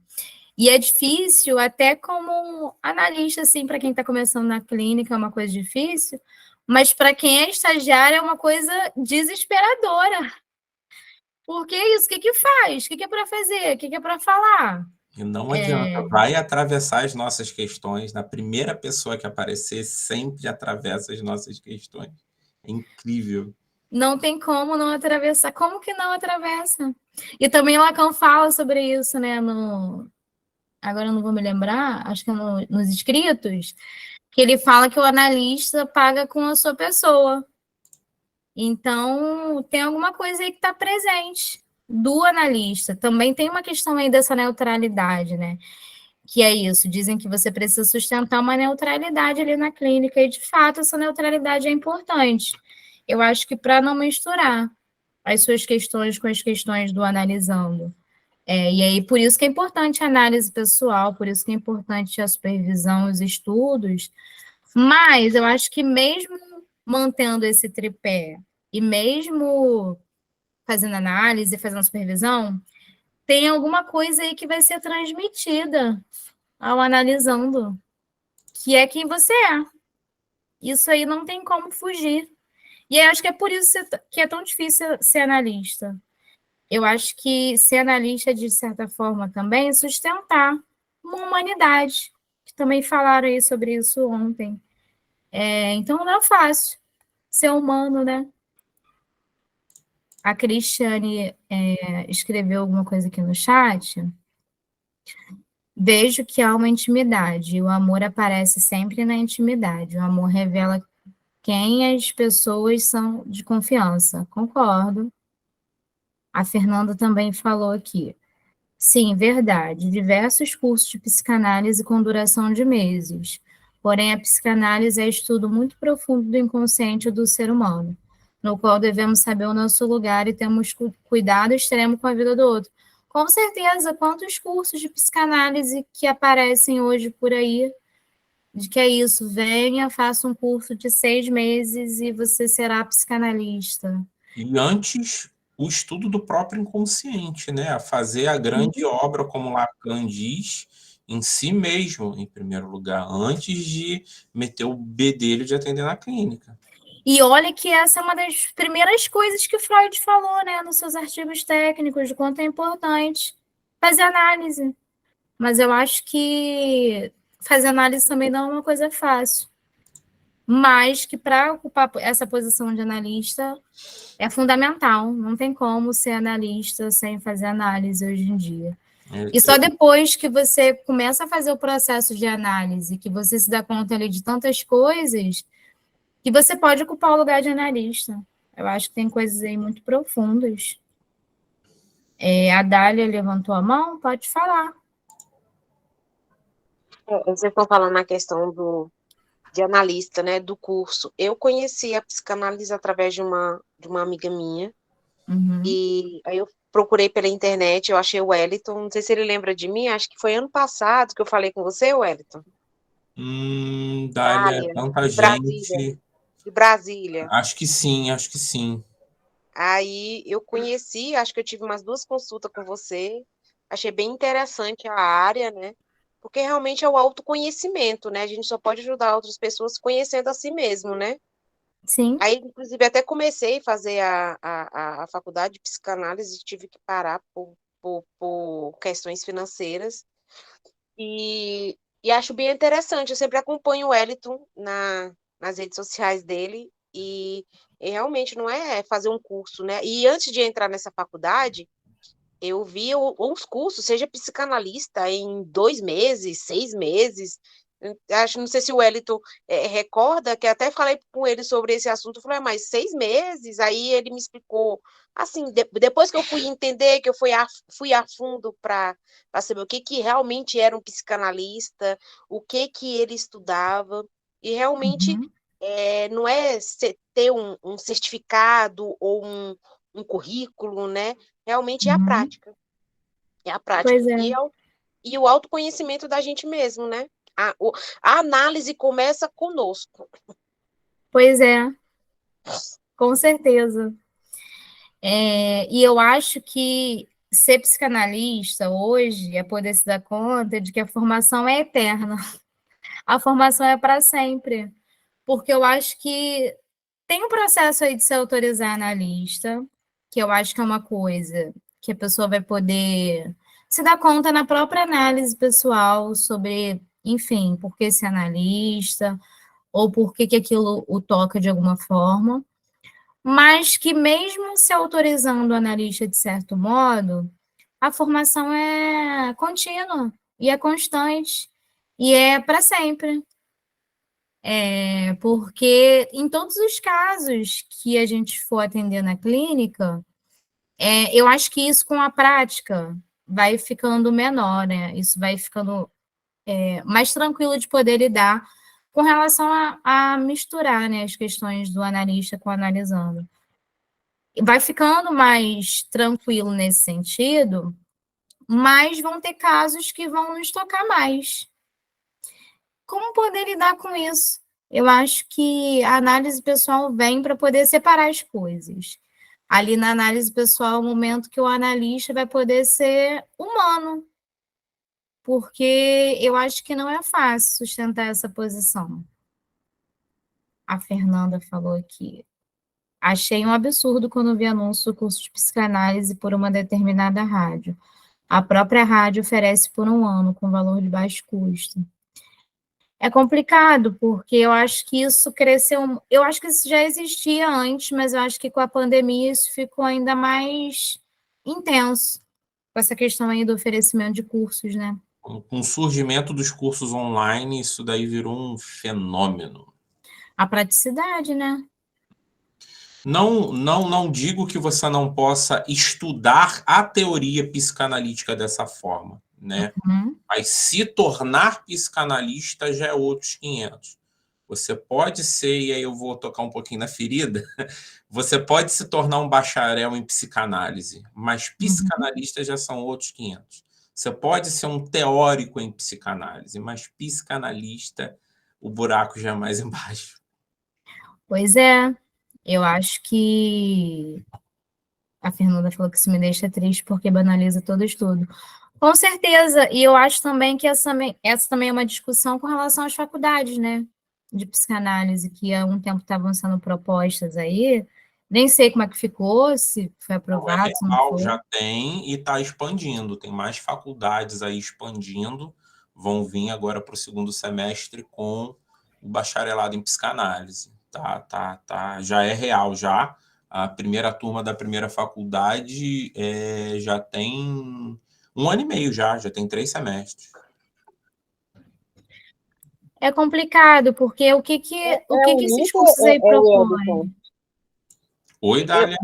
e é difícil até como analista, assim, para quem está começando na clínica, é uma coisa difícil, Mas para quem é estagiário é uma coisa desesperadora. Porque é isso, o que que faz? O que que é para fazer? O que que é para falar? E não adianta, vai atravessar as nossas questões. Na primeira pessoa que aparecer, sempre atravessa as nossas questões. É incrível. Não tem como não atravessar. Como que não atravessa? E também Lacan fala sobre isso, né? Agora eu não vou me lembrar, acho que é nos escritos, que ele fala que o analista paga com a sua pessoa. Então, tem alguma coisa aí que está presente do analista. Também tem uma questão aí dessa neutralidade, né? Que é isso, dizem que você precisa sustentar uma neutralidade ali na clínica, e de fato essa neutralidade é importante. Eu acho que para não misturar as suas questões com as questões do analisando. E aí, por isso que é importante a análise pessoal, por isso que é importante a supervisão, os estudos, mas eu acho que mesmo mantendo esse tripé e mesmo fazendo análise, fazendo supervisão, tem alguma coisa aí que vai ser transmitida ao analisando, que é quem você é. Isso aí não tem como fugir. E eu acho que é por isso que é tão difícil ser analista. Eu acho que ser analista, de certa forma, também é sustentar uma humanidade, que também falaram aí sobre isso ontem. Então não é fácil ser humano, né? A Cristiane escreveu alguma coisa aqui no chat. Vejo que há uma intimidade, e o amor aparece sempre na intimidade. O amor revela quem as pessoas são de confiança. Concordo. A Fernanda também falou aqui. Sim, verdade. Diversos cursos de psicanálise com duração de meses. Porém, a psicanálise é estudo muito profundo do inconsciente do ser humano, no qual devemos saber o nosso lugar e temos cuidado extremo com a vida do outro. Com certeza, quantos cursos de psicanálise que aparecem hoje por aí, de que é isso, venha, faça um curso de 6 meses e você será psicanalista. E antes, o estudo do próprio inconsciente, né? A fazer a grande obra, como Lacan diz, em si mesmo, em primeiro lugar, antes de meter o bedelho de atender na clínica. E olha que essa é uma das primeiras coisas que Freud falou, né, nos seus artigos técnicos, de quanto é importante fazer análise. Mas eu acho que fazer análise também não é uma coisa fácil. Mas que para ocupar essa posição de analista é fundamental. Não tem como ser analista sem fazer análise hoje em dia. E só depois que você começa a fazer o processo de análise, que você se dá conta ali de tantas coisas, que você pode ocupar o lugar de analista. Eu acho que tem coisas aí muito profundas. A Dália levantou a mão, pode falar. Você ficou falando na questão de analista, né, do curso. Eu conheci a psicanálise através de uma amiga minha, e aí eu procurei pela internet, eu achei o Wellington, não sei se ele lembra de mim, acho que foi ano passado que eu falei com você, Wellington. Dália, tanta gente. De Brasília. Acho que sim, acho que sim. Aí eu conheci, acho que eu tive umas 2 consultas com você, achei bem interessante a área, né? Porque realmente é o autoconhecimento, né? A gente só pode ajudar outras pessoas conhecendo a si mesmo, né? Sim. Aí, inclusive, até comecei a fazer a faculdade de psicanálise, tive que parar por questões financeiras. E acho bem interessante, eu sempre acompanho o Wellington nas redes sociais dele, e realmente não é fazer um curso, né? E antes de entrar nessa faculdade, eu vi os cursos, seja psicanalista em 2 meses, 6 meses. Não sei se o Wellington recorda, que até falei com ele sobre esse assunto, eu falei, mas 6 meses? Aí ele me explicou, assim, depois que eu fui entender, que eu fui a fundo para saber o que realmente era um psicanalista, o que ele estudava, e realmente não é ter um certificado ou um currículo, né? Realmente é a prática. É a prática. Pois é. E o autoconhecimento da gente mesmo, né? A análise começa conosco. Pois é. Com certeza. E eu acho que ser psicanalista hoje é poder se dar conta de que a formação é eterna. A formação é para sempre. Porque eu acho que tem um processo aí de se autorizar analista, que eu acho que é uma coisa que a pessoa vai poder se dar conta na própria análise pessoal sobre, enfim, por que ser analista, ou por que aquilo o toca de alguma forma, mas que mesmo se autorizando o analista de certo modo, a formação é contínua e é constante e é para sempre. Porque em todos os casos que a gente for atender na clínica, eu acho que isso com a prática vai ficando menor, né? Isso vai ficando mais tranquilo de poder lidar com relação a misturar, né, as questões do analista com o analisando. Vai ficando mais tranquilo nesse sentido, mas vão ter casos que vão nos tocar mais. Como poder lidar com isso? Eu acho que a análise pessoal vem para poder separar as coisas. Ali na análise pessoal é o momento que o analista vai poder ser humano, porque eu acho que não é fácil sustentar essa posição. A Fernanda falou aqui. Achei um absurdo quando vi anúncio do curso de psicanálise por uma determinada rádio. A própria rádio oferece por um ano, com valor de baixo custo. É complicado, porque eu acho que isso cresceu. Eu acho que isso já existia antes, mas eu acho que com a pandemia isso ficou ainda mais intenso, com essa questão aí do oferecimento de cursos, né? Com o surgimento dos cursos online, isso daí virou um fenômeno. A praticidade, né? Não digo que você não possa estudar a teoria psicanalítica dessa forma, né? Uhum. Mas se tornar psicanalista já é outros 500. Você pode ser, e aí eu vou tocar um pouquinho na ferida, você pode se tornar um bacharel em psicanálise, mas psicanalistas já são outros 500. Você pode ser um teórico em psicanálise, mas psicanalista, o buraco já é mais embaixo. Pois é, eu acho que a Fernanda falou que isso me deixa triste porque banaliza todo estudo. Com certeza, e eu acho também que essa também é uma discussão com relação às faculdades, né, de psicanálise, que há um tempo estavam sendo propostas aí, nem sei como é que ficou, se foi Não é aprovado, se não real, foi. já tem e está expandindo. Tem mais faculdades aí expandindo. Vão vir agora para o segundo semestre com o bacharelado em psicanálise. Já é real, já. A primeira turma da primeira faculdade já tem 1 ano e meio já tem 3 semestres. É complicado, porque o que esses Unip cursos aí ou propõem? Oi, Dália.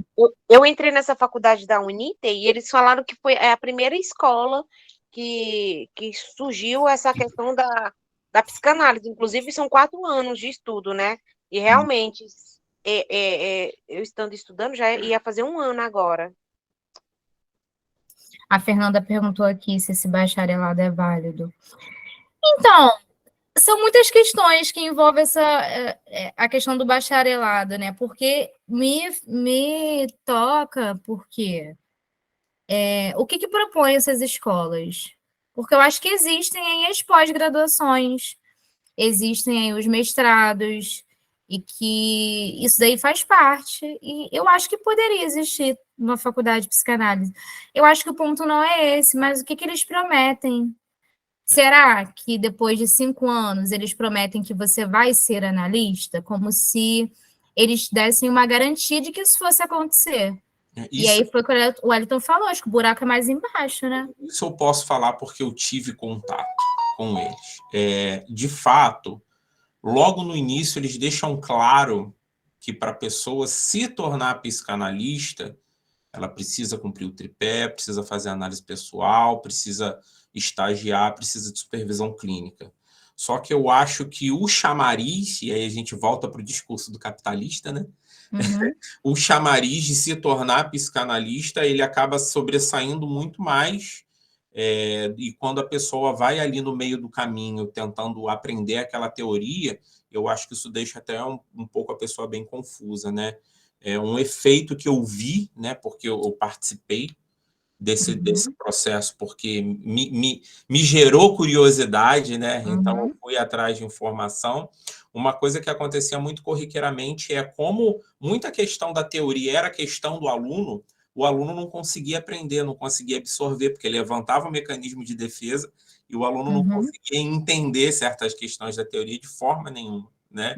Eu entrei nessa faculdade da Unite e eles falaram que foi a primeira escola que surgiu essa questão da psicanálise. Inclusive, são 4 anos de estudo, né? E realmente, eu estando estudando, já ia fazer 1 ano agora. A Fernanda perguntou aqui se esse bacharelado é válido. Então, são muitas questões que envolvem a questão do bacharelado, né? Porque me toca, porque o que propõem essas escolas? Porque eu acho que existem aí as pós-graduações, existem aí os mestrados, e que isso daí faz parte, e eu acho que poderia existir uma faculdade de psicanálise. Eu acho que o ponto não é esse, mas o que eles prometem? Será que depois de 5 anos eles prometem que você vai ser analista? Como se eles dessem uma garantia de que isso fosse acontecer. E aí foi o que o Wellington falou, acho que o buraco é mais embaixo, né? Isso eu posso falar porque eu tive contato com eles. De fato, logo no início, eles deixam claro que para a pessoa se tornar psicanalista, ela precisa cumprir o tripé, precisa fazer análise pessoal, precisa estagiar, precisa de supervisão clínica. Só que eu acho que o chamariz, e aí a gente volta para o discurso do capitalista, né? Uhum. O chamariz de se tornar psicanalista, ele acaba sobressaindo muito mais, e quando a pessoa vai ali no meio do caminho tentando aprender aquela teoria, eu acho que isso deixa até um pouco a pessoa bem confusa, né? É um efeito que eu vi, né, porque eu participei desse processo, porque me gerou curiosidade, né? Então, eu fui atrás de informação. Uma coisa que acontecia muito corriqueiramente é como muita questão da teoria era questão do aluno, o aluno não conseguia aprender, não conseguia absorver, porque ele levantava o mecanismo de defesa e o aluno não conseguia entender certas questões da teoria de forma nenhuma, né?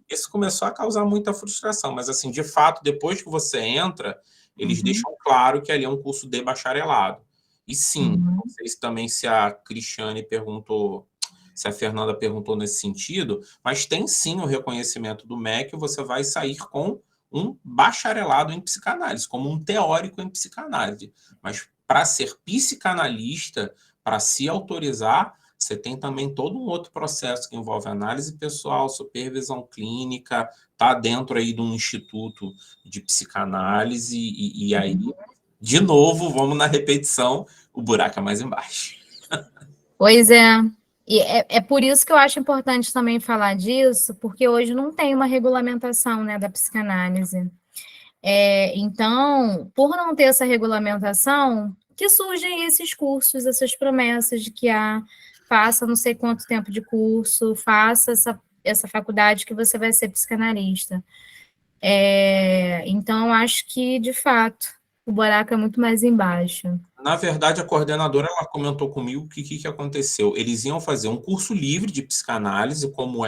Isso começou a causar muita frustração, mas, assim, de fato, depois que você entra, eles deixam claro que ali é um curso de bacharelado. E sim, não sei se também se a Cristiane perguntou, se a Fernanda perguntou nesse sentido, mas tem sim o reconhecimento do MEC, você vai sair com um bacharelado em psicanálise, como um teórico em psicanálise. Mas para ser psicanalista, para se autorizar, você tem também todo um outro processo que envolve análise pessoal, supervisão clínica, tá dentro aí de um instituto de psicanálise, e aí, de novo, vamos na repetição, o buraco é mais embaixo. Pois é. E é por isso que eu acho importante também falar disso, porque hoje não tem uma regulamentação, né, da psicanálise. Então, por não ter essa regulamentação, que surgem esses cursos, essas promessas de que faça não sei quanto tempo de curso, faça essa faculdade que você vai ser psicanalista. Então, acho que, de fato, o buraco é muito mais embaixo. Na verdade, a coordenadora ela comentou comigo que o que aconteceu. Eles iam fazer um curso livre de psicanálise, como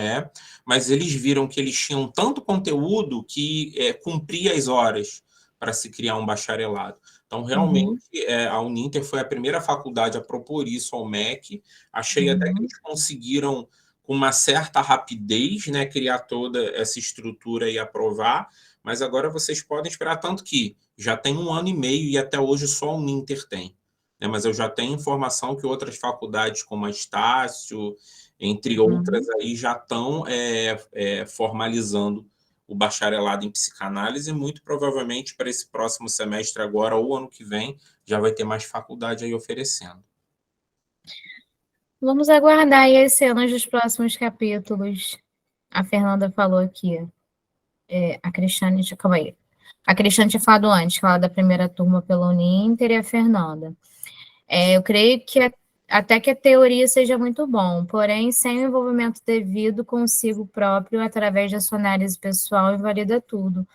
mas eles viram que eles tinham tanto conteúdo que cumpria as horas para se criar um bacharelado. Então, realmente, a Uninter foi a primeira faculdade a propor isso ao MEC. Achei até que eles conseguiram, com uma certa rapidez, né, criar toda essa estrutura e aprovar, mas agora vocês podem esperar, tanto que já tem 1 ano e meio e até hoje só a Uninter tem, né? Mas eu já tenho informação que outras faculdades, como a Estácio, entre outras, aí já estão formalizando o bacharelado em psicanálise, e muito provavelmente para esse próximo semestre agora, ou ano que vem, já vai ter mais faculdade aí oferecendo. Vamos aguardar aí as cenas dos próximos capítulos. A Fernanda falou aqui. A Cristiane, calma aí. A Cristiane tinha falado antes, falado da primeira turma pela Uninter, e a Fernanda. Eu creio que até que a teoria seja muito bom, porém, sem o envolvimento devido consigo próprio, através da sua análise pessoal, invalida tudo.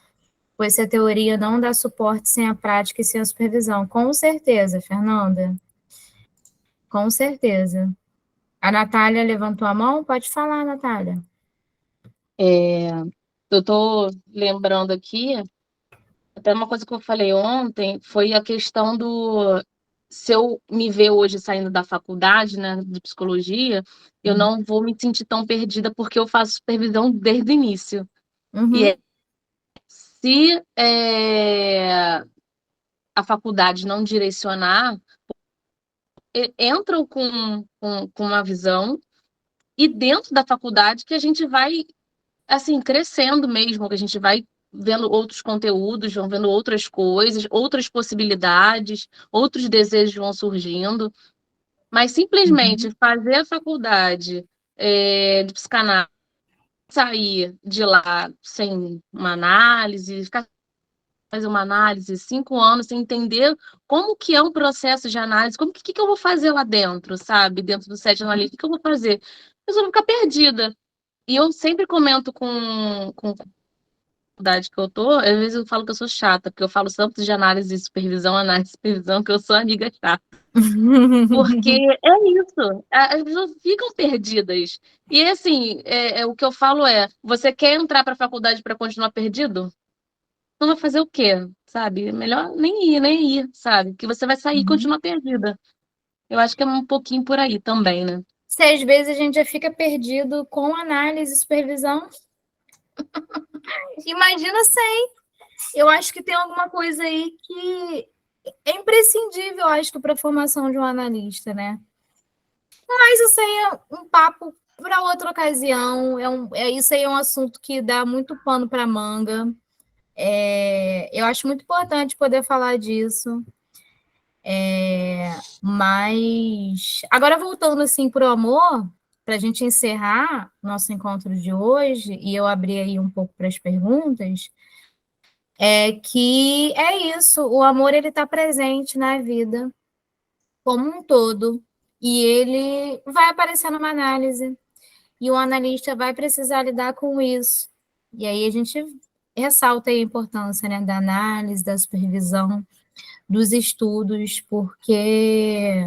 Pois se a teoria não dá suporte sem a prática e sem a supervisão. Com certeza, Fernanda. Com certeza. A Natália levantou a mão? Pode falar, Natália. Eu estou lembrando aqui, até uma coisa que eu falei ontem, foi a questão do... Se eu me ver hoje saindo da faculdade, né, de psicologia, eu não vou me sentir tão perdida, porque eu faço supervisão desde o início. E se a faculdade não direcionar, entram com uma visão, e dentro da faculdade que a gente vai, assim, crescendo mesmo, que a gente vai vendo outros conteúdos, vão vendo outras coisas, outras possibilidades, outros desejos vão surgindo, mas simplesmente fazer a faculdade de psicanálise, sair de lá sem uma análise, fazer uma análise 5 anos sem entender como que é um processo de análise, como que eu vou fazer lá dentro, sabe? Dentro do set analítico, o que eu vou fazer? Eu só vou ficar perdida. E eu sempre comento com a faculdade que eu tô, às vezes eu falo que eu sou chata, porque eu falo tanto de análise e supervisão, que eu sou amiga chata. Porque é isso, as pessoas ficam perdidas. E assim, o que eu falo você quer entrar para a faculdade para continuar perdido? Não vai fazer o quê, sabe? Melhor nem ir, sabe? Que você vai sair e continuar perdida. Eu acho que é um pouquinho por aí também, né? Se às vezes a gente já fica perdido com análise e supervisão, imagina sem. Eu acho que tem alguma coisa aí que é imprescindível, eu acho, para a formação de um analista, né? Mas isso aí é um papo para outra ocasião. Isso aí é um assunto que dá muito pano para manga. Eu acho muito importante poder falar disso. Mas agora voltando assim para o amor, para a gente encerrar nosso encontro de hoje, e eu abri aí um pouco para as perguntas, é que é isso, o amor ele está presente na vida como um todo, e ele vai aparecer numa análise, e o analista vai precisar lidar com isso. E aí a gente ressalta aí a importância, né, da análise, da supervisão, dos estudos, porque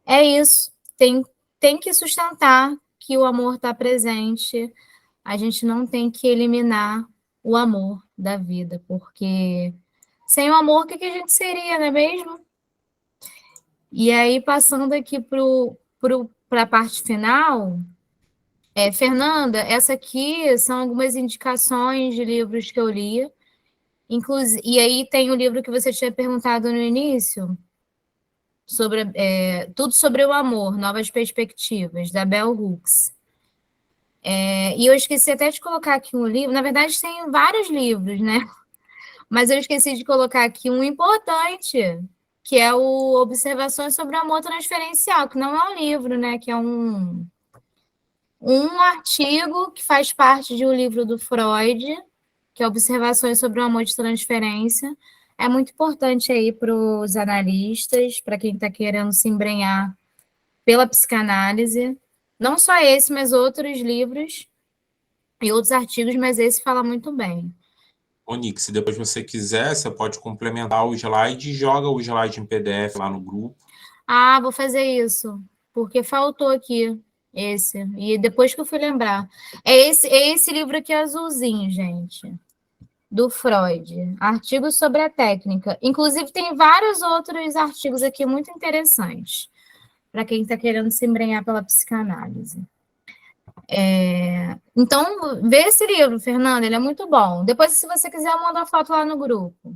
é isso, tem que sustentar que o amor está presente, a gente não tem que eliminar o amor da vida, porque sem o amor, o que a gente seria, não é mesmo? E aí, passando aqui para a parte final, Fernanda, essa aqui são algumas indicações de livros que eu li, inclusive, e aí tem o livro que você tinha perguntado no início, sobre Tudo sobre o Amor, Novas Perspectivas, da Bell Hooks. E eu esqueci até de colocar aqui um livro, na verdade tem vários livros, né? Mas eu esqueci de colocar aqui um importante, que é o Observações sobre o Amor Transferencial, que não é um livro, né? Que é um artigo que faz parte de um livro do Freud, que é Observações sobre o Amor de Transferência. É muito importante aí para os analistas, para quem está querendo se embrenhar pela psicanálise. Não só esse, mas outros livros e outros artigos, mas esse fala muito bem. Nick, se depois você quiser, você pode complementar o slide e joga o slide em PDF lá no grupo. Ah, vou fazer isso, porque faltou aqui esse. E depois que eu fui lembrar. É esse livro aqui azulzinho, gente, do Freud. Artigos sobre a técnica. Inclusive, tem vários outros artigos aqui muito interessantes, para quem está querendo se embrenhar pela psicanálise. Então, vê esse livro, Fernanda, ele é muito bom. Depois, se você quiser, manda a foto lá no grupo.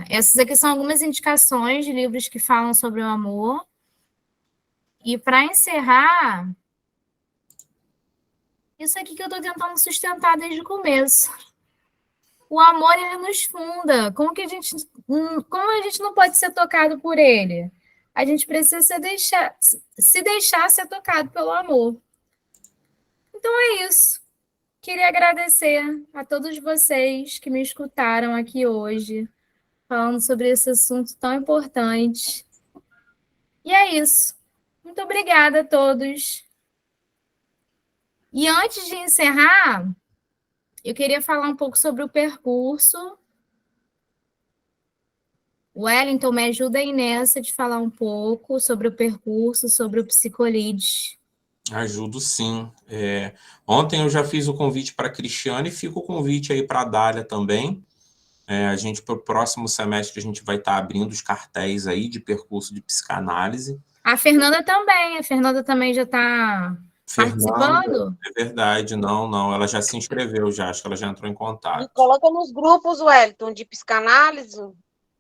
Essas aqui são algumas indicações de livros que falam sobre o amor. E para encerrar, isso aqui que eu estou tentando sustentar desde o começo. O amor, ele nos funda. Como a gente não pode ser tocado por ele? A gente precisa se deixar ser tocado pelo amor. Então é isso. Queria agradecer a todos vocês que me escutaram aqui hoje, falando sobre esse assunto tão importante. E é isso. Muito obrigada a todos. E antes de encerrar, eu queria falar um pouco sobre o percurso. O Wellington, me ajuda aí nessa de falar um pouco sobre o percurso, sobre o Psicolid. Ajudo sim. Ontem eu já fiz o convite para a Cristiane e fica o convite aí para a Dália também. A gente, para o próximo semestre, a gente vai estar abrindo os cartéis aí de percurso de psicanálise. A Fernanda também já está participando? É verdade, não, ela já se inscreveu já, acho que ela já entrou em contato. Me coloca nos grupos, Wellington, de psicanálise.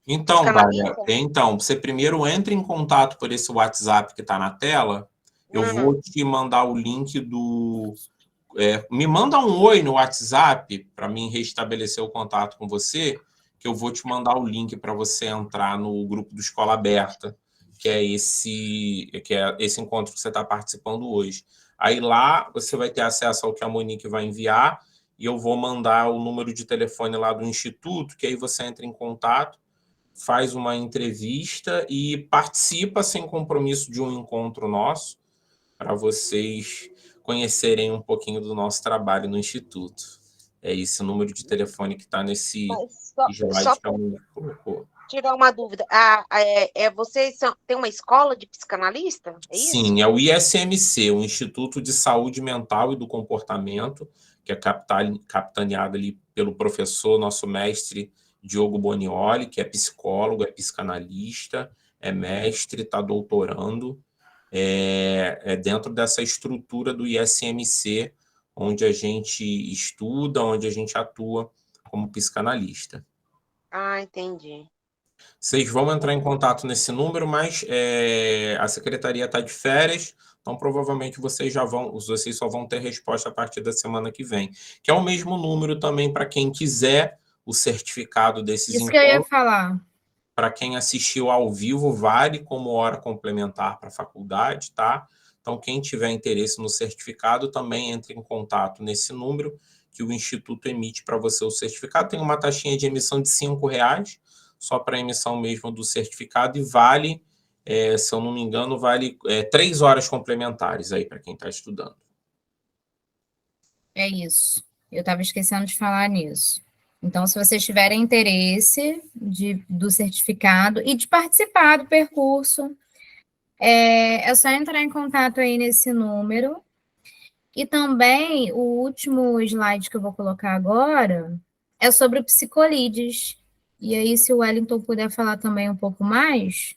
Então, Dália, você primeiro entra em contato por esse WhatsApp que está na tela. Eu vou te mandar o link do... me manda um oi no WhatsApp para mim restabelecer o contato com você, que eu vou te mandar o link para você entrar no grupo do Escola Aberta, que é esse encontro que você está participando hoje. Aí lá você vai ter acesso ao que a Monique vai enviar e eu vou mandar o número de telefone lá do Instituto, que aí você entra em contato, faz uma entrevista e participa sem compromisso de um encontro nosso, para vocês conhecerem um pouquinho do nosso trabalho no Instituto. É esse o número de telefone que está nesse slide que a Monique colocou. Tirar uma dúvida. Vocês têm uma escola de psicanalista? É isso? Sim, é o ISMC, o Instituto de Saúde Mental e do Comportamento, que é capitaneado ali pelo professor, nosso mestre Diogo Bonioli, que é psicólogo, é psicanalista, é mestre, está doutorando. É dentro dessa estrutura do ISMC, onde a gente estuda, onde a gente atua como psicanalista. Ah, entendi. Vocês vão entrar em contato nesse número, mas a secretaria está de férias, então provavelmente vocês só vão ter resposta a partir da semana que vem. Que é o mesmo número também para quem quiser o certificado desses encontros. Isso que eu ia falar. Para quem assistiu ao vivo, vale como hora complementar para a faculdade, tá? Então, quem tiver interesse no certificado, também entre em contato nesse número, que o Instituto emite para você o certificado. Tem uma taxinha de emissão de R$5, só para a emissão mesmo do certificado, e vale, se eu não me engano, vale 3 horas complementares aí para quem está estudando. É isso. Eu estava esquecendo de falar nisso. Então, se vocês tiverem interesse do certificado e de participar do percurso, é só entrar em contato aí nesse número. E também, o último slide que eu vou colocar agora é sobre o Psicolides. E aí, se o Wellington puder falar também um pouco mais.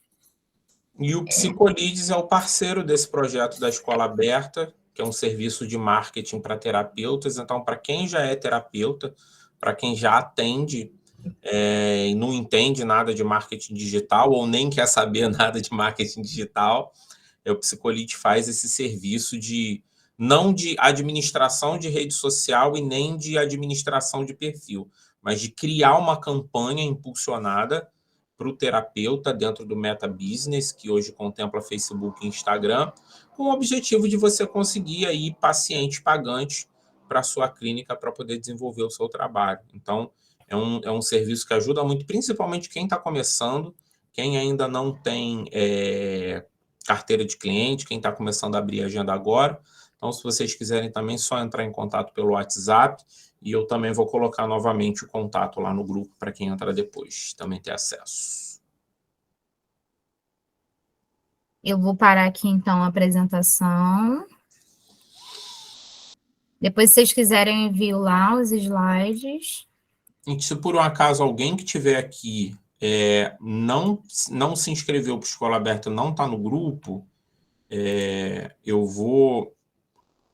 E o Psicolides é o parceiro desse projeto da Escola Aberta, que é um serviço de marketing para terapeutas. Então, para quem já é terapeuta, para quem já atende e não entende nada de marketing digital ou nem quer saber nada de marketing digital, o Psicolides faz esse serviço não de administração de rede social e nem de administração de perfil, mas de criar uma campanha impulsionada para o terapeuta dentro do Meta Business, que hoje contempla Facebook e Instagram, com o objetivo de você conseguir aí pacientes pagantes para a sua clínica para poder desenvolver o seu trabalho. Então, é um serviço que ajuda muito, principalmente quem está começando, quem ainda não tem carteira de cliente, quem está começando a abrir agenda agora. Então, se vocês quiserem também, é só entrar em contato pelo WhatsApp, e eu também vou colocar novamente o contato lá no grupo para quem entrar depois também ter acesso. Eu vou parar aqui, então, a apresentação. Depois, se vocês quiserem, eu envio lá os slides. E se por um acaso alguém que estiver aqui não se inscreveu para a Escola Aberta, não está no grupo, eu vou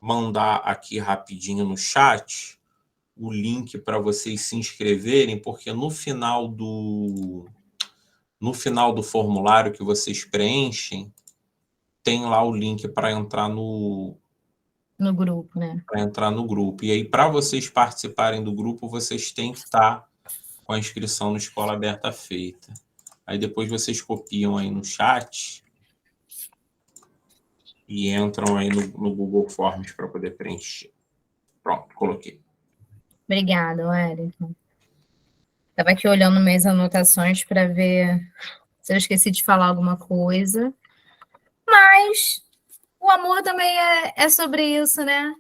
mandar aqui rapidinho no chat o link para vocês se inscreverem, porque no final do formulário que vocês preenchem, tem lá o link para entrar no grupo, né? Para entrar no grupo. E aí, para vocês participarem do grupo, vocês têm que estar com a inscrição no Escola Aberta feita. Aí depois vocês copiam aí no chat e entram aí no Google Forms para poder preencher. Pronto, coloquei. Obrigada, Wellington. Estava aqui olhando minhas anotações para ver se eu esqueci de falar alguma coisa. Mas o amor também é sobre isso, né?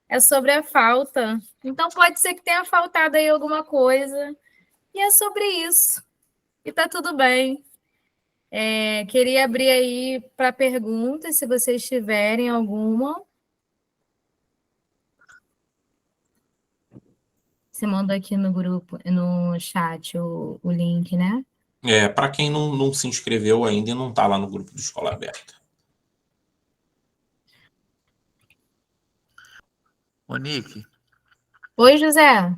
É sobre a falta. Então pode ser que tenha faltado aí alguma coisa. E é sobre isso. E tá tudo bem. Queria abrir aí para perguntas, se vocês tiverem alguma. Você manda aqui no grupo, no chat, o link, né? Para quem não se inscreveu ainda e não está lá no grupo do Escola Aberta. Monique. Oi, José.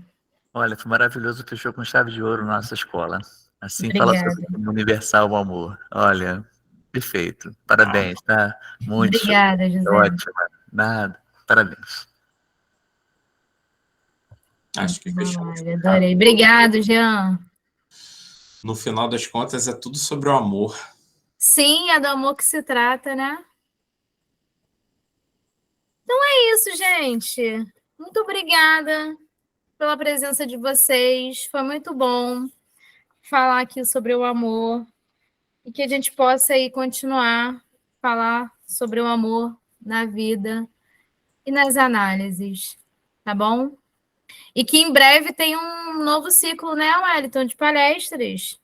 Olha, foi maravilhoso, fechou com chave de ouro nossa escola. Assim, Obrigada. fala sobre o universal o amor. Olha, perfeito. Parabéns, tá? Muito Obrigada, José. ótimo. Nada. Parabéns. Acho que fechou. Adorei. Obrigado, Jean. No final das contas, é tudo sobre o amor. Sim, é do amor que se trata, né? Então é isso, gente. Muito obrigada pela presença de vocês. Foi muito bom falar aqui sobre o amor e que a gente possa aí continuar a falar sobre o amor na vida e nas análises, tá bom? E que em breve tem um novo ciclo, né, Wellington, de palestras.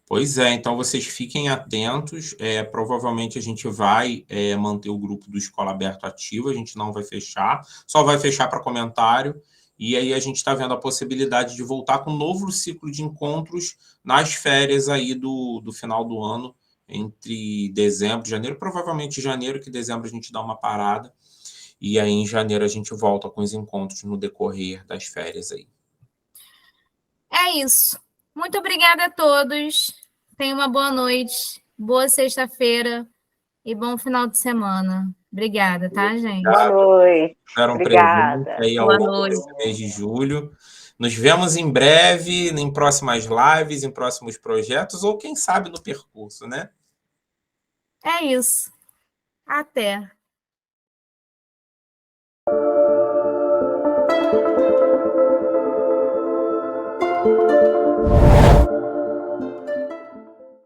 Pois é, então vocês fiquem atentos. Provavelmente a gente vai manter o grupo do Escola Aberta ativo, a gente não vai fechar, só vai fechar para comentário. E aí a gente está vendo a possibilidade de voltar com um novo ciclo de encontros nas férias aí do final do ano, entre dezembro e janeiro, provavelmente janeiro, que dezembro a gente dá uma parada. E aí, em janeiro, a gente volta com os encontros no decorrer das férias aí. É isso. Muito obrigada a todos. Tenham uma boa noite, boa sexta-feira e bom final de semana. Obrigada, tá, gente? Boa noite. Espero um presente aí ao longo desse mês de julho. Nos vemos em breve, em próximas lives, em próximos projetos, ou quem sabe no percurso, né? É isso. Até.